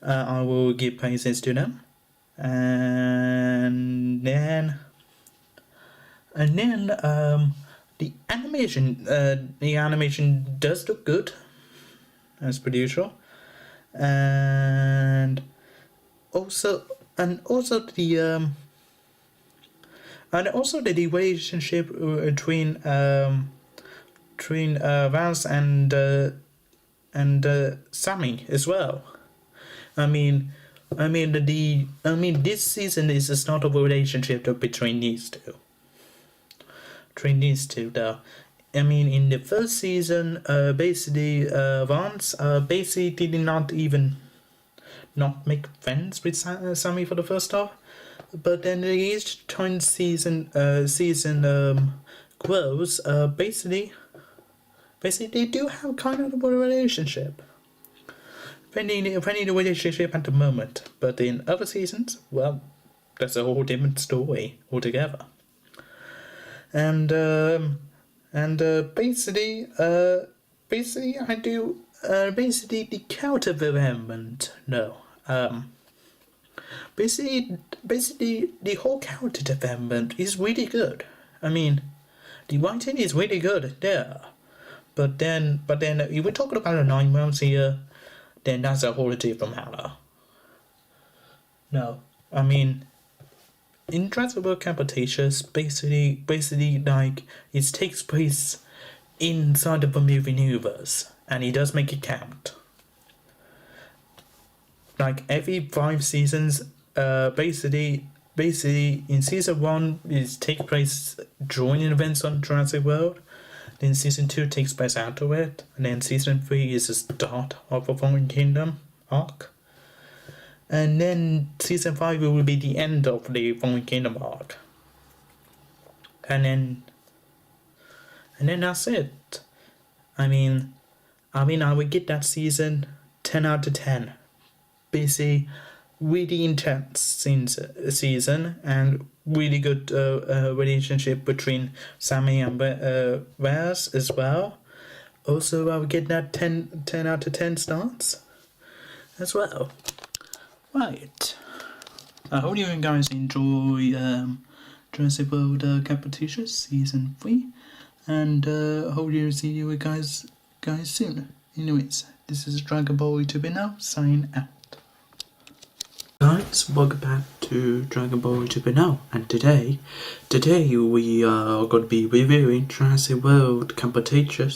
I will give praises to them. And then the animation does look good, as per usual, and also the relationship between Vance and Sammy as well. I mean, this season is the start of a relationship between these two. Though. I mean, in the first season, Vance basically did not make friends with Sammy for the first half, but then each time season grows, basically they do have kind of a relationship. Depending the relationship at the moment, but in other seasons, well, that's a whole different story altogether. And basically I do the character development. No, basically the whole character development is really good. I mean, the writing is really good there, but then if we're talking about the 9 months here, then that's a whole different matter. No, I mean, in Jurassic World Cretaceous, basically like it takes place inside of the movie universe, and it does make it count. Like every 5 seasons, basically in season 1 it takes place during events on Jurassic World. Then season 2 takes place after it, and then season 3 is the start of the Fallen Kingdom arc. And then season 5 will be the end of the Fallen Kingdom arc. And then that's it. I mean I would get that season 10 out of 10. Basically really intense season and really good relationship between Sammy and Wes as well. Also, I would get that 10 out of 10 stars as well. Right. I hope you guys enjoy Jurassic World Competition Season 3. And hope you see you guys soon. Anyways, this is Dragon Ball YouTube now, sign out. Guys, welcome back to Dragon Ball YouTube now, and today we are going to be reviewing Jurassic World Competition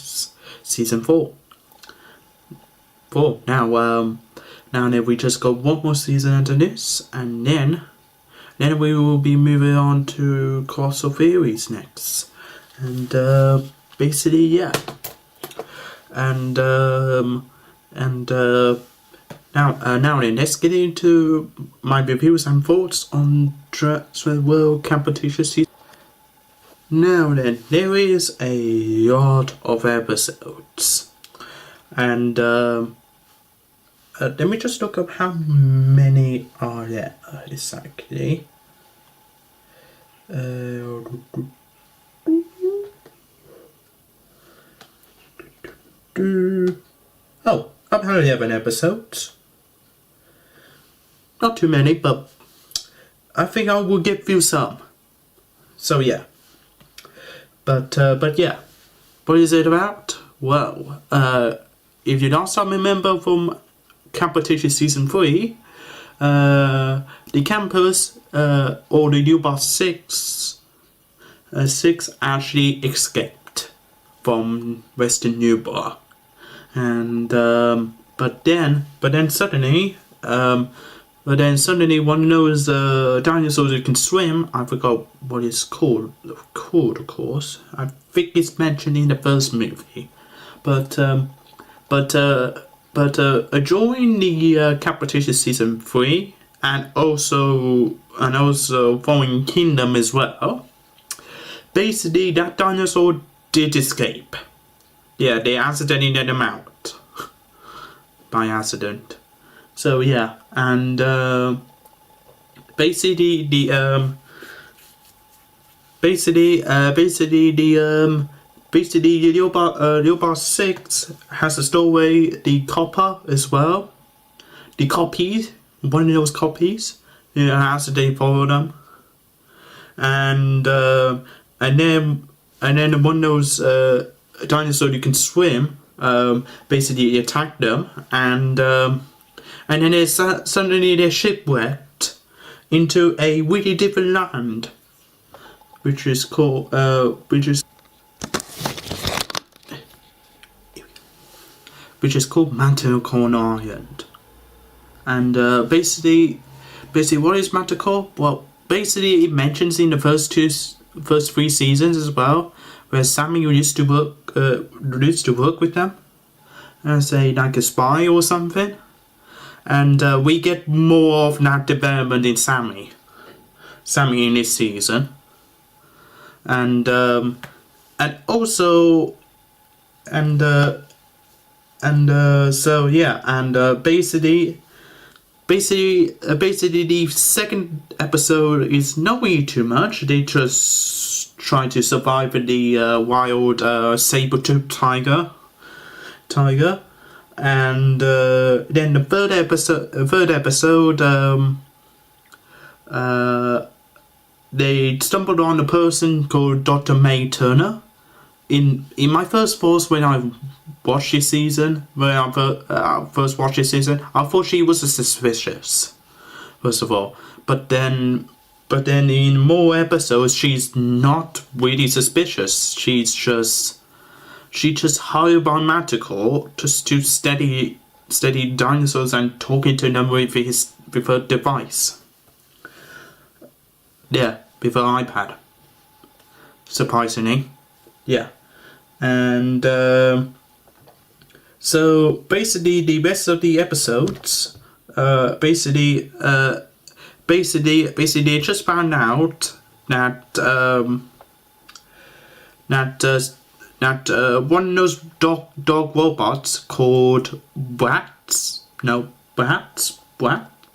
Season 4. Now then we just got one more season after this, and then we will be moving on to Colossal Theories next. And basically, yeah. And now then, let's get into my reviews and thoughts on Jurassic World Competition Season. Now then, there is a lot of episodes, and let me just look up how many are there exactly. Oh, about 11 episodes. Not too many, but I think I will give you some. So yeah. But yeah. What is it about? Well, if you last time remember from Competition Season 3, the campus, or the U-Bus 6 actually escaped from Western U-Bar. And but then suddenly one of those dinosaurs who can swim, I forgot what it's called of course. I think it's mentioned in the first movie. But during the Competition Season 3 and also Fallen Kingdom as well, basically that dinosaur did escape. Yeah, they accidentally let him out. By accident. So yeah, and basically the Leopard 6 has a story, the copper as well. The copies, one of those copies, accidentally follow them. And then one of those dinosaurs who can swim basically attacked them, and then suddenly they're shipwrecked into a really different land, which is called Manticore Island. And basically what is Manticore? Well, basically it mentions in the first 3 seasons as well, where Sammy used to work with them as like a spy or something, and we get more of that development in Sammy in this season, and also so yeah, and basically the second episode is not really too much. They just try to survive in the wild saber-toothed tiger, and then the third episode they stumbled on a person called Dr. May Turner. In my first thoughts when I watched this season, I thought she was suspicious, first of all. But then in more episodes, she's not really suspicious. She just hired by Manticore just to study dinosaurs and talking to them with her device. Yeah, with her iPad. Surprisingly, yeah. And so basically the rest of the episodes, basically they just found out that one of those dog robots called Brats,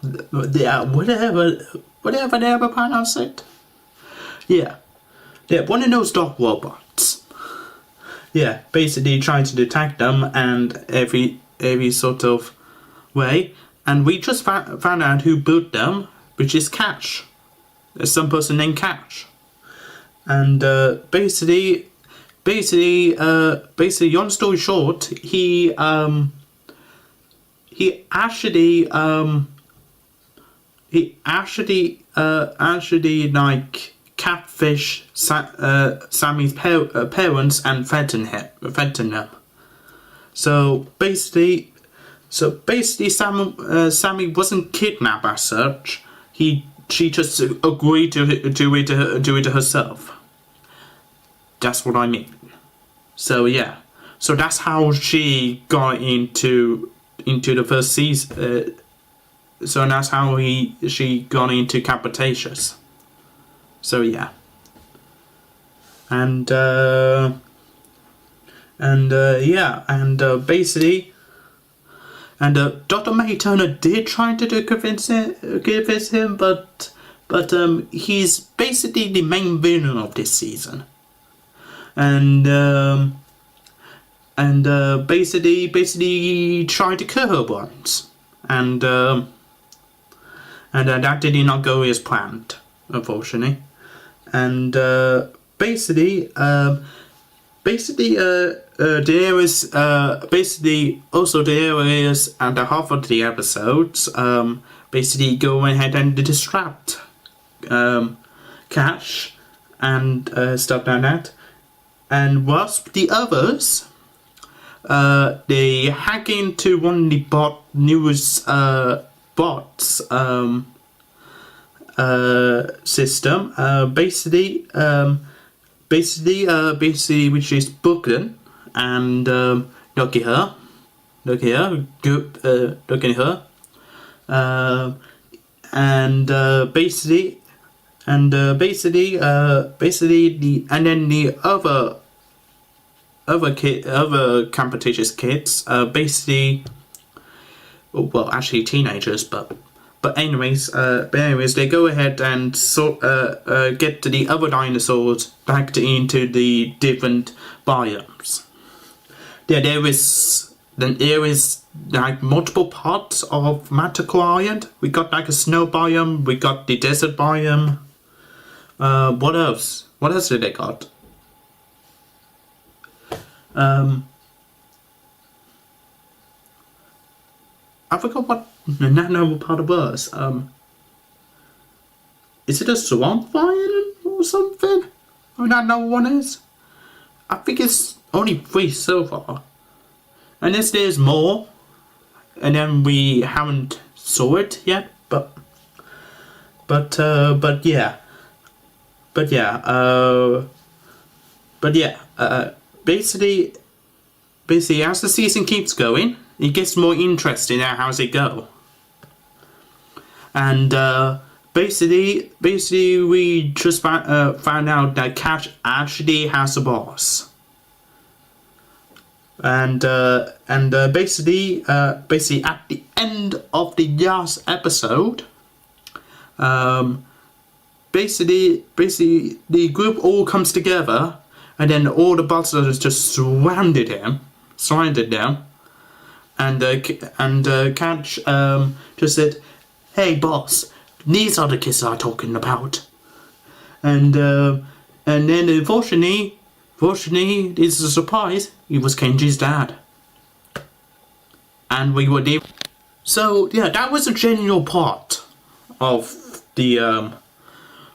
yeah, whatever they ever pronounce it. Yeah, one of those dog robots. Yeah, basically trying to detect them and every sort of way. And we just found out who built them, which is Cash. There's some person named Cash. And basically, long story short, he actually like catfish Sammy's parents and threatened them. So basically, Sammy wasn't kidnapped as such. She just agreed to do it herself. That's what I mean. So yeah, so that's how she got into the first season. So that's how she got into Cretace. So yeah, and basically, Dr. May Turner did try to convince him, but he's basically the main villain of this season, and basically tried to kill her once, and that did not go as planned, unfortunately, and basically there is also there is at the half of the episodes basically go ahead and distract Cash and stuff like that, and whilst the others they hack into one of the newest bots system, basically which is Brooklyn, and look at her, good, look at her, and basically then the other competition kids, basically, well, actually teenagers, but anyways, they go ahead and get the other dinosaurs back into the different biomes. Yeah, there is like multiple parts of Magical Island. We got like a snow biome, we got the desert biome. What else? What else did they got? I forgot what the nano part was. Is it a swamp island or something? I don't know what one is. I think it's only 3 so far. Unless there's more, and then we haven't saw it yet. But yeah. Basically, as the season keeps going, it gets more interesting at how's it go. And basically, we just found out that Cash actually has a boss. And basically at the end of the last episode, basically the group all comes together, and then all the bosses just surrounded them, and Catch just said, "Hey boss, these are the kids I'm talking about." And then unfortunately, it's a surprise, it was Kenji's dad. And we were there. So yeah, that was a general part of the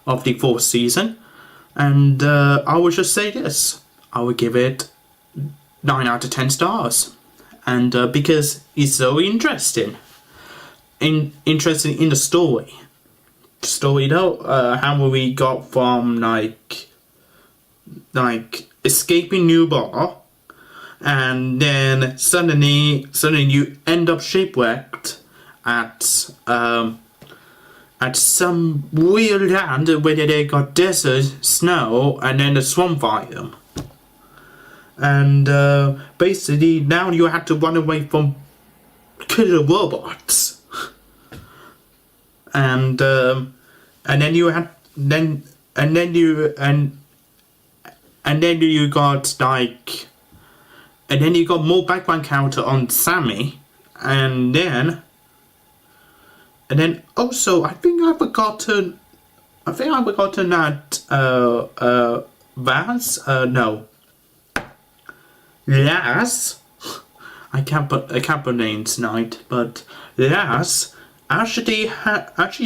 4th season. And I would just say this, I would give it 9 out of 10 stars. And because it's so interesting in the story. How we got from like escaping New Bar, and then suddenly you end up shipwrecked at some weird land where they got desert, snow, and then a swamp biome. And basically now you have to run away from killer robots. and then you had and then you got like, and then you got more background character on Sammy, and then also I think I've forgotten that Vaz, no, Laz, I can't put names tonight, but Laz actually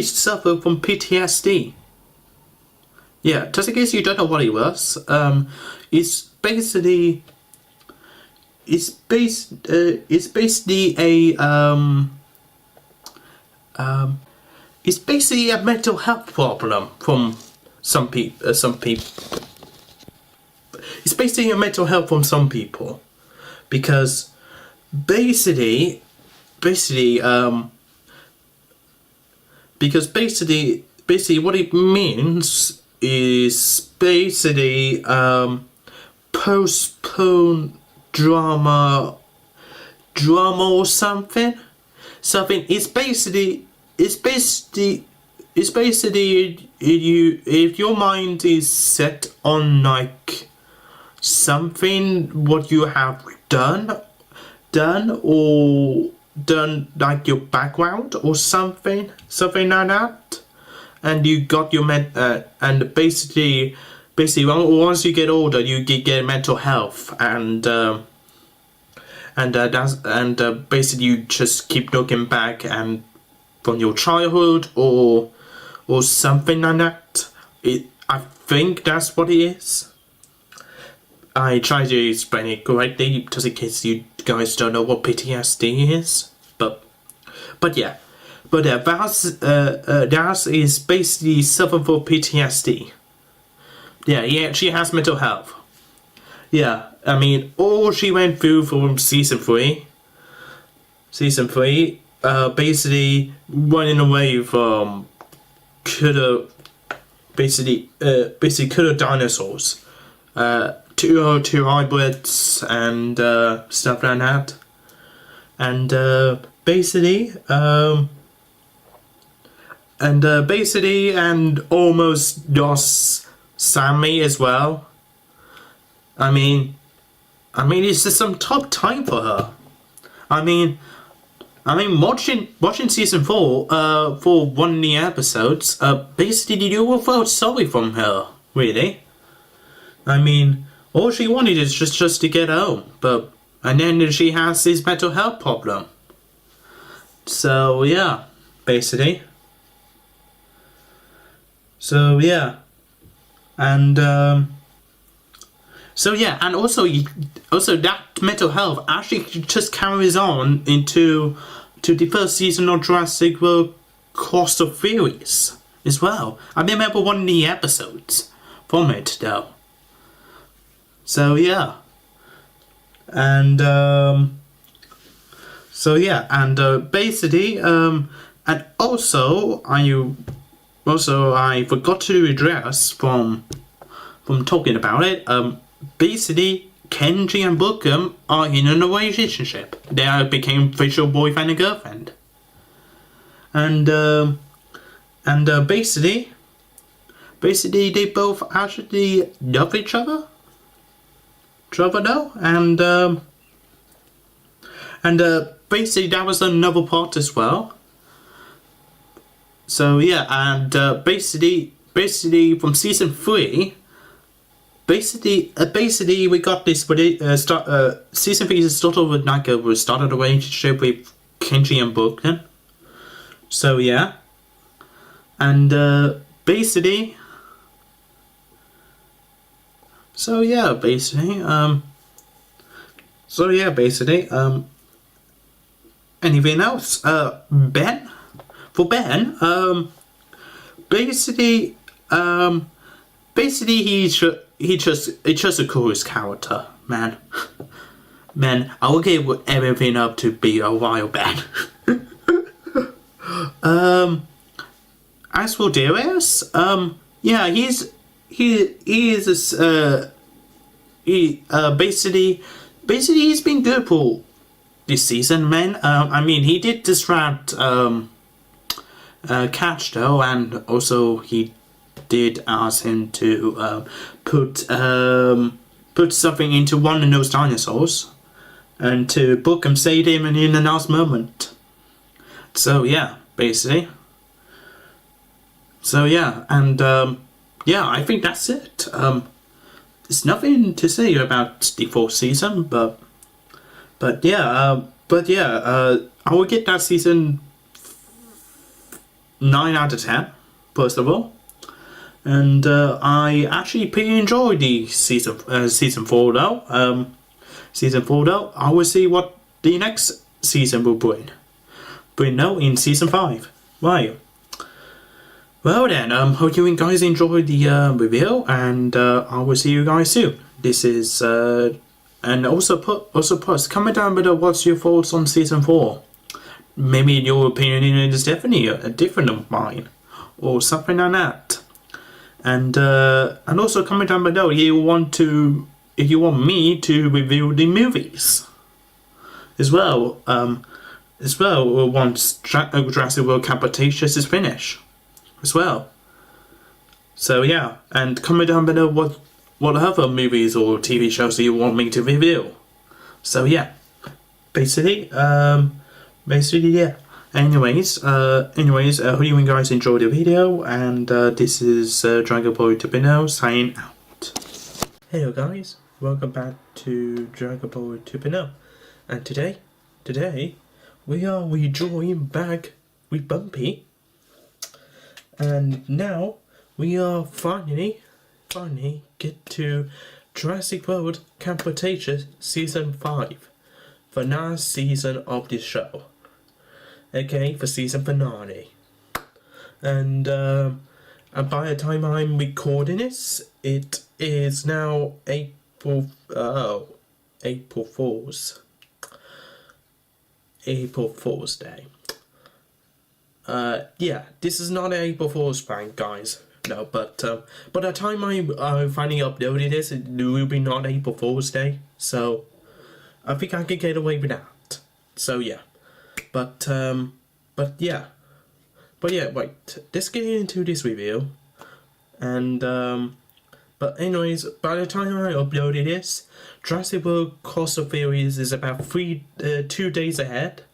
suffered from PTSD. Yeah, just in case you don't know what it was, it's basically a it's basically a mental health problem from some people. It's basically a mental health from some people, because basically what it means is basically postpone drama or something. It's basically if your mind is set on like something what you have done like your background or something like that, and you got your and basically once you get older you get mental health, and basically you just keep looking back and from your childhood or something like that. I think that's what it is. I try to explain it correctly just in case you guys don't know what PTSD is, but yeah, Vaz is basically suffering from PTSD. Yeah, he actually has mental health. Yeah, I mean, all she went through from season 3, basically running away from killer dinosaurs, two hybrids and stuff like that, and and almost lost Sammy as well. I mean, it's just some tough time for her. I mean, watching season 4 for one of the episodes, basically you will feel sorry from her, really. I mean, all she wanted is just to get home, and then she has this mental health problem. So yeah, basically. So yeah, and also that mental health actually just carries on into the first season of Jurassic World Cost of Theories as well. I remember one of the episodes from it though. So yeah, and basically and also I forgot to address from talking about it. Basically, Kenji and Bookham are in a relationship. They became official boyfriend and girlfriend. And basically they both actually love each other. Though, and basically that was another part as well. So yeah, and basically from season 3. Basically, we got this. Season 3 started with like a relationship with Kenji and Bookham. So yeah, and basically. Anything else? Ben. For Ben, basically he's just the coolest character, man. Man, I will give everything up to be a wild Ben. As for Darius, yeah, basically he's been good for this season, man. I mean, he did distract catch though, and also he did ask him to put something into one of those dinosaurs, and to book him, save him in the last moment. So yeah, basically. So yeah, and yeah, I think that's it. There's nothing to say about the fourth season, but yeah, I will get that season 9 out of 10, first of all. And I actually pretty enjoyed the season 4 though. Season 4 though, I will see what the next season will bring. But no, in season 5. Right. Well then, hope you guys enjoyed the review, and I will see you guys soon. This is and also comment down below what's your thoughts on season 4. Maybe your opinion is definitely different of mine, or something like that. And also comment down below if you want me to review the movies as well. Once Jurassic World Cretace is finished as well. So yeah, and comment down below what other movies or TV shows you want me to review. So yeah, basically yeah. Anyways, I hope you guys enjoyed the video, and this is Dragon Ball Tupino signing out. Hello guys, welcome back to Dragon Ball Tupino, and today we are rejoining back with Bumpy, and now we are finally get to Jurassic World Cretaceous Season 5, the last season of this show. Okay, for season finale. And by the time I'm recording this, it is now April Fool's. April Fool's Day. Yeah, this is not an April Fool's prank, guys. No, but by the time I finally uploaded this, it will be not April Fool's Day. So I think I can get away with that. So yeah. But yeah, wait, let's get into this review, and, but anyways, by the time I uploaded this, Jurassic World Course of Theories is about 2 days ahead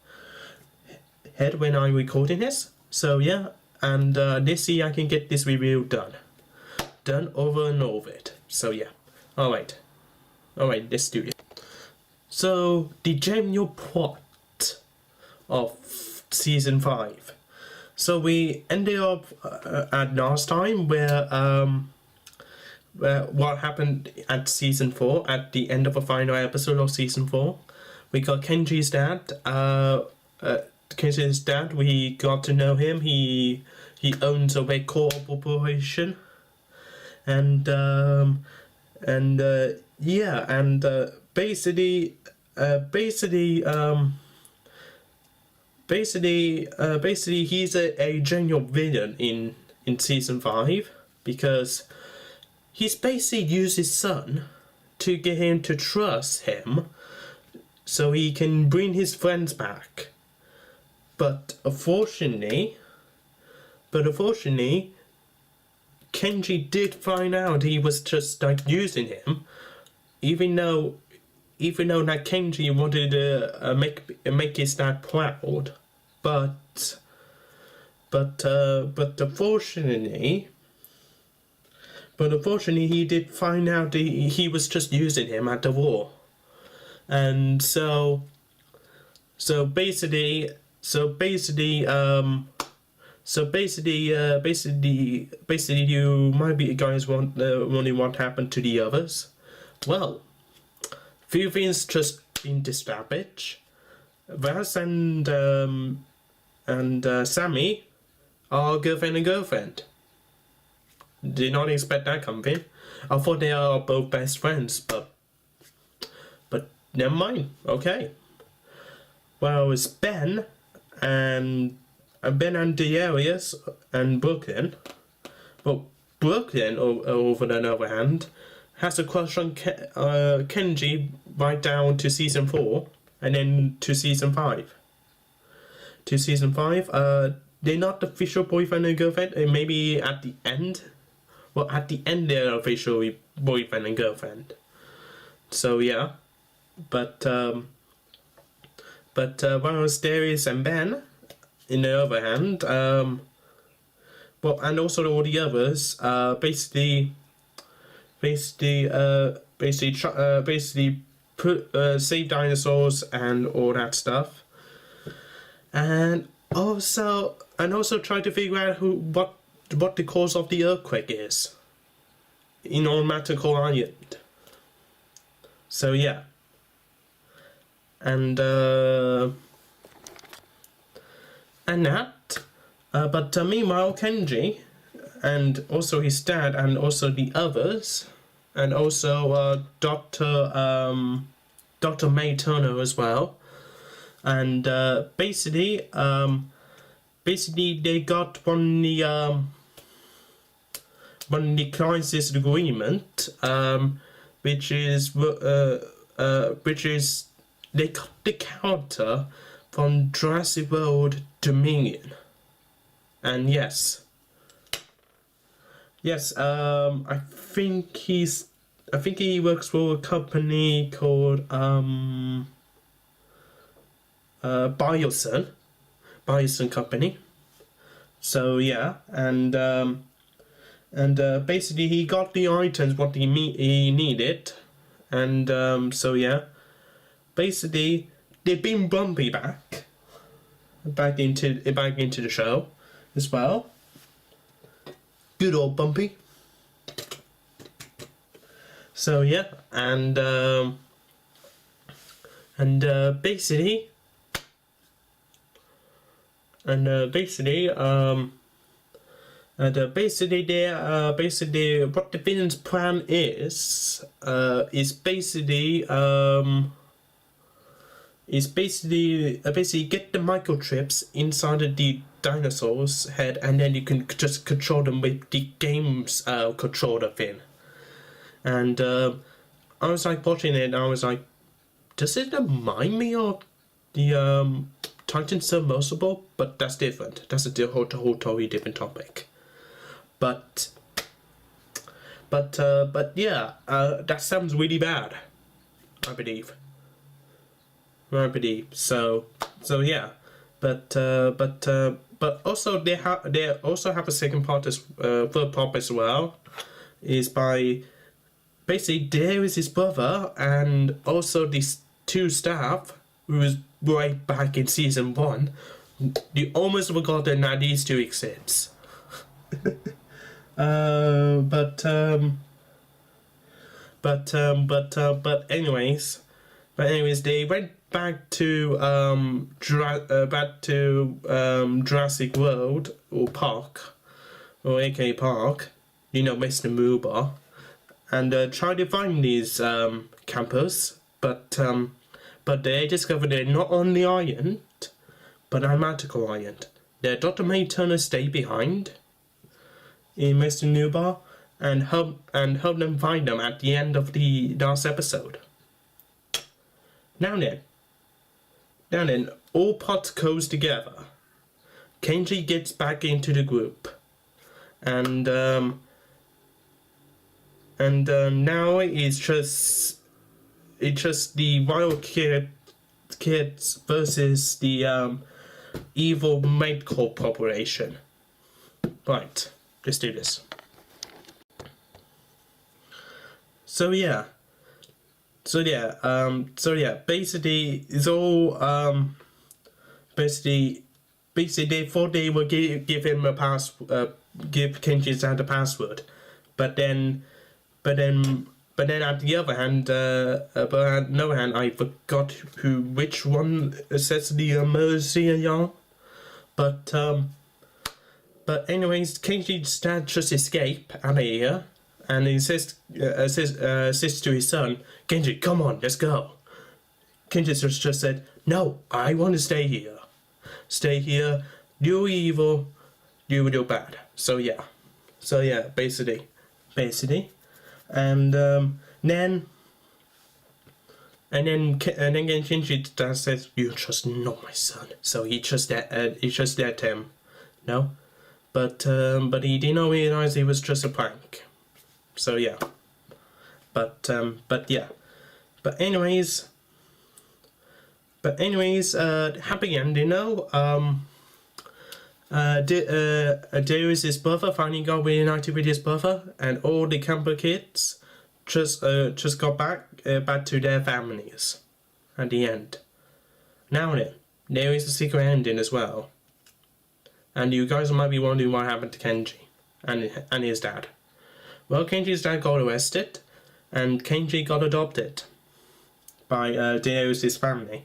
when I'm recording this, so yeah, and, let's see I can get this review done over and over it, so yeah, alright, let's do it. So, the general plot of season 5. So we ended up at last time where what happened at season 4, at the end of the final episode of season 4. We got Kenji's dad. We got to know him. He owns a record corporation, and basically he's a genuine villain in season 5, because he's basically used his son to get him to trust him so he can bring his friends back. But unfortunately, Kenji did find out he was just like using him, even though that Kenji wanted to make his dad proud, but unfortunately he did find out he was just using him at the war, and so basically you might be guys wondering what happened to the others. Well, few things just been established. Vas and Sammy are girlfriend and girlfriend. Did not expect that coming. I thought they are both best friends, but never mind. Okay. Well, it's Ben and Darius and Brooklyn. Well, Brooklyn, over the other hand, has a crush on Kenji right down to season 4, and then to season 5. they're not official boyfriend and girlfriend. Maybe at the end. Well, at the end they're officially boyfriend and girlfriend. So yeah, but whereas Darius and Ben, in the other hand, well, and also all the others, basically put save dinosaurs and all that stuff, and also try to figure out what the cause of the earthquake is in on Magical Island. So yeah, and that, but meanwhile Kenji, and also his dad, and also the others, and also Dr. May Turner as well, and basically they got one the crisis agreement, which is they got the character from Jurassic World Dominion, and yes, I think he works for a company called Biosun company. So yeah, and basically he got the items what he needed, and so yeah, basically they bring Bumpy back into the show as well. Good old Bumpy. So yeah, and basically what the villain's plan is basically get the microchips inside of the dinosaur's head, and then you can just control them with the game's controller thing. And I was like watching it, and I was like, does it remind me of the Titan Submersible? But that's different. That's a whole totally different topic. But yeah, that sounds really bad, I believe. So yeah, but also they also have a second part third part as well, is by basically there is his brother and also these two staff who was right back in season 1. You almost forgotten that these two exist. But anyways, they went back to Jurassic World or Park, or aka Park, Mr. Moobar, and tried to find these campers, but they discovered they're not on the island, but on Magical Island. Their Dr. May Turner stayed behind in Mr. Moobar and help them find them at the end of the last episode. Now then, all parts goes together. Kenji gets back into the group, and now it's just the wild kids versus the evil medical corporation. Right, let's do this. So yeah, basically it's all basically they thought they would give him a give Kenji's dad a password, but then at the other hand, I forgot which one says the emergency alarm. But anyways, Kenji's dad just escaped out of here, and he says to his son, Kenji, come on, let's go. Kenji just said, no, I want to stay here. Stay here, you're evil, you're bad. So yeah, basically. And then Kenji says, you're just not my son. So he just let him No, but he didn't realize it was just a prank. So yeah, but yeah, but anyways, happy ending though. Darius' his brother finally got reunited with his brother, and all the camper kids just got back to their families at the end. Now then, there is a secret ending as well, and you guys might be wondering what happened to Kenji and his dad. Well, Kenji's dad got arrested, and Kenji got adopted by Darius' family.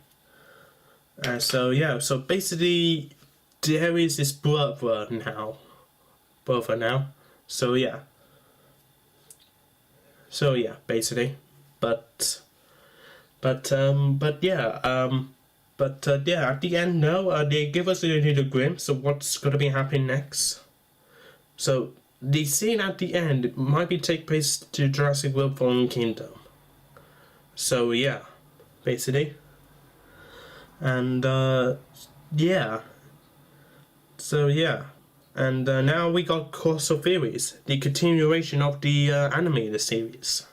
So yeah, so basically, Darius is brother now. So yeah, basically, but yeah, at the end now, they give us a little glimpse of what's gonna be happening next. So the scene at the end might be take place to Jurassic World Fallen Kingdom. So yeah, basically, and yeah. So yeah, and now we got Course of Theories, the continuation of the animated series.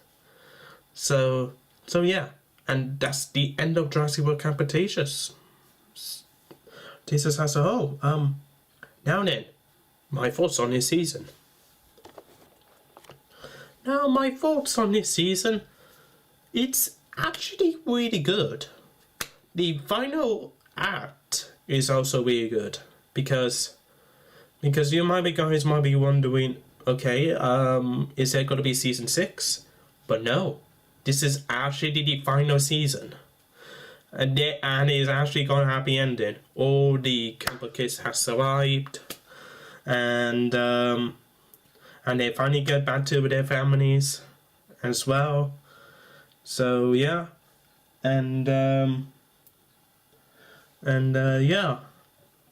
So yeah, and that's the end of Jurassic World Cretaceous. This is as a whole. Now then, my thoughts on this season. Now my thoughts on this season, it's actually really good. The final act is also really good. Because you guys might be wondering, okay, is there going to be season 6? But no, this is actually the final season, and it's actually got a happy ending. All the camper kids have survived, and they finally get back to their families as well. So yeah, and yeah.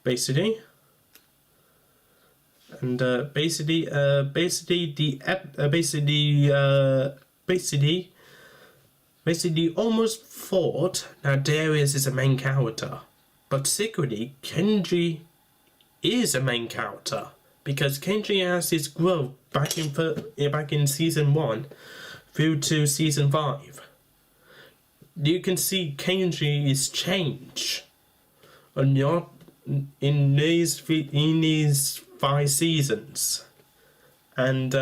Basically, almost thought that Darius is a main character, but secretly Kenji is a main character because Kenji has his growth back in season 1 through to season 5. You can see Kenji's change, and not in these 5 seasons, and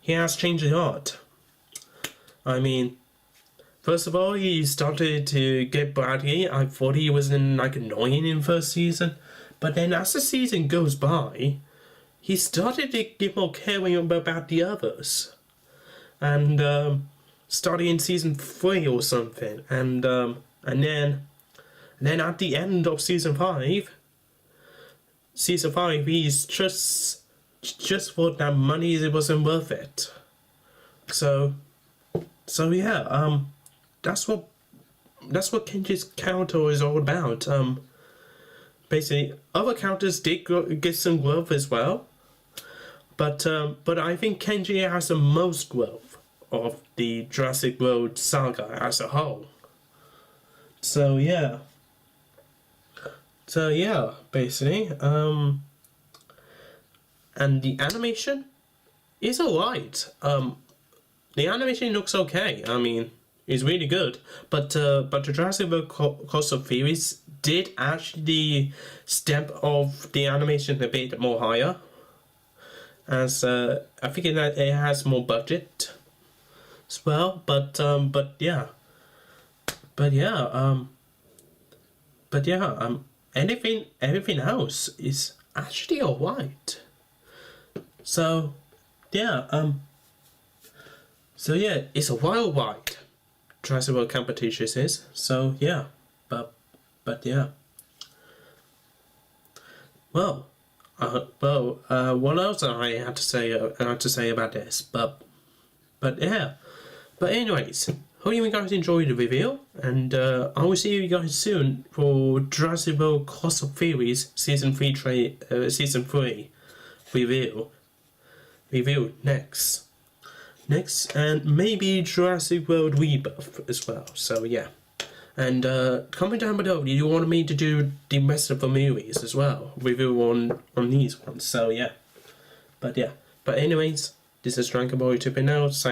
he has changed a lot. I mean, first of all, he started to get bratty. I thought he was annoying in first season, but then as the season goes by, he started to get more caring about the others, and starting in season 3 or something, and then at the end of season 5. He's just thought that money it wasn't worth it. So yeah, that's what Kenji's character is all about. Basically, other characters did get some growth as well, but I think Kenji has the most growth of the Jurassic World saga as a whole. So yeah. Basically, and the animation is alright. The animation looks okay. I mean, it's really good. But the Jurassic World Course of Theories did actually step of the animation a bit more higher, as I think that it has more budget as well. But yeah. Everything else is actually alright. So yeah, it's a wild ride. Jurassic World Cretaceous is. So yeah, but yeah. Well, what else I had to say about this? But yeah. But anyways, hope you guys enjoyed the video, and I will see you guys soon for Jurassic World Course of Theories Season 3 review next, and maybe Jurassic World Rebirth as well. So yeah, And comment down below, do you want me to do the rest of the movies as well? Review on these ones, so yeah. But anyways, this is Dragon Boy 2.0,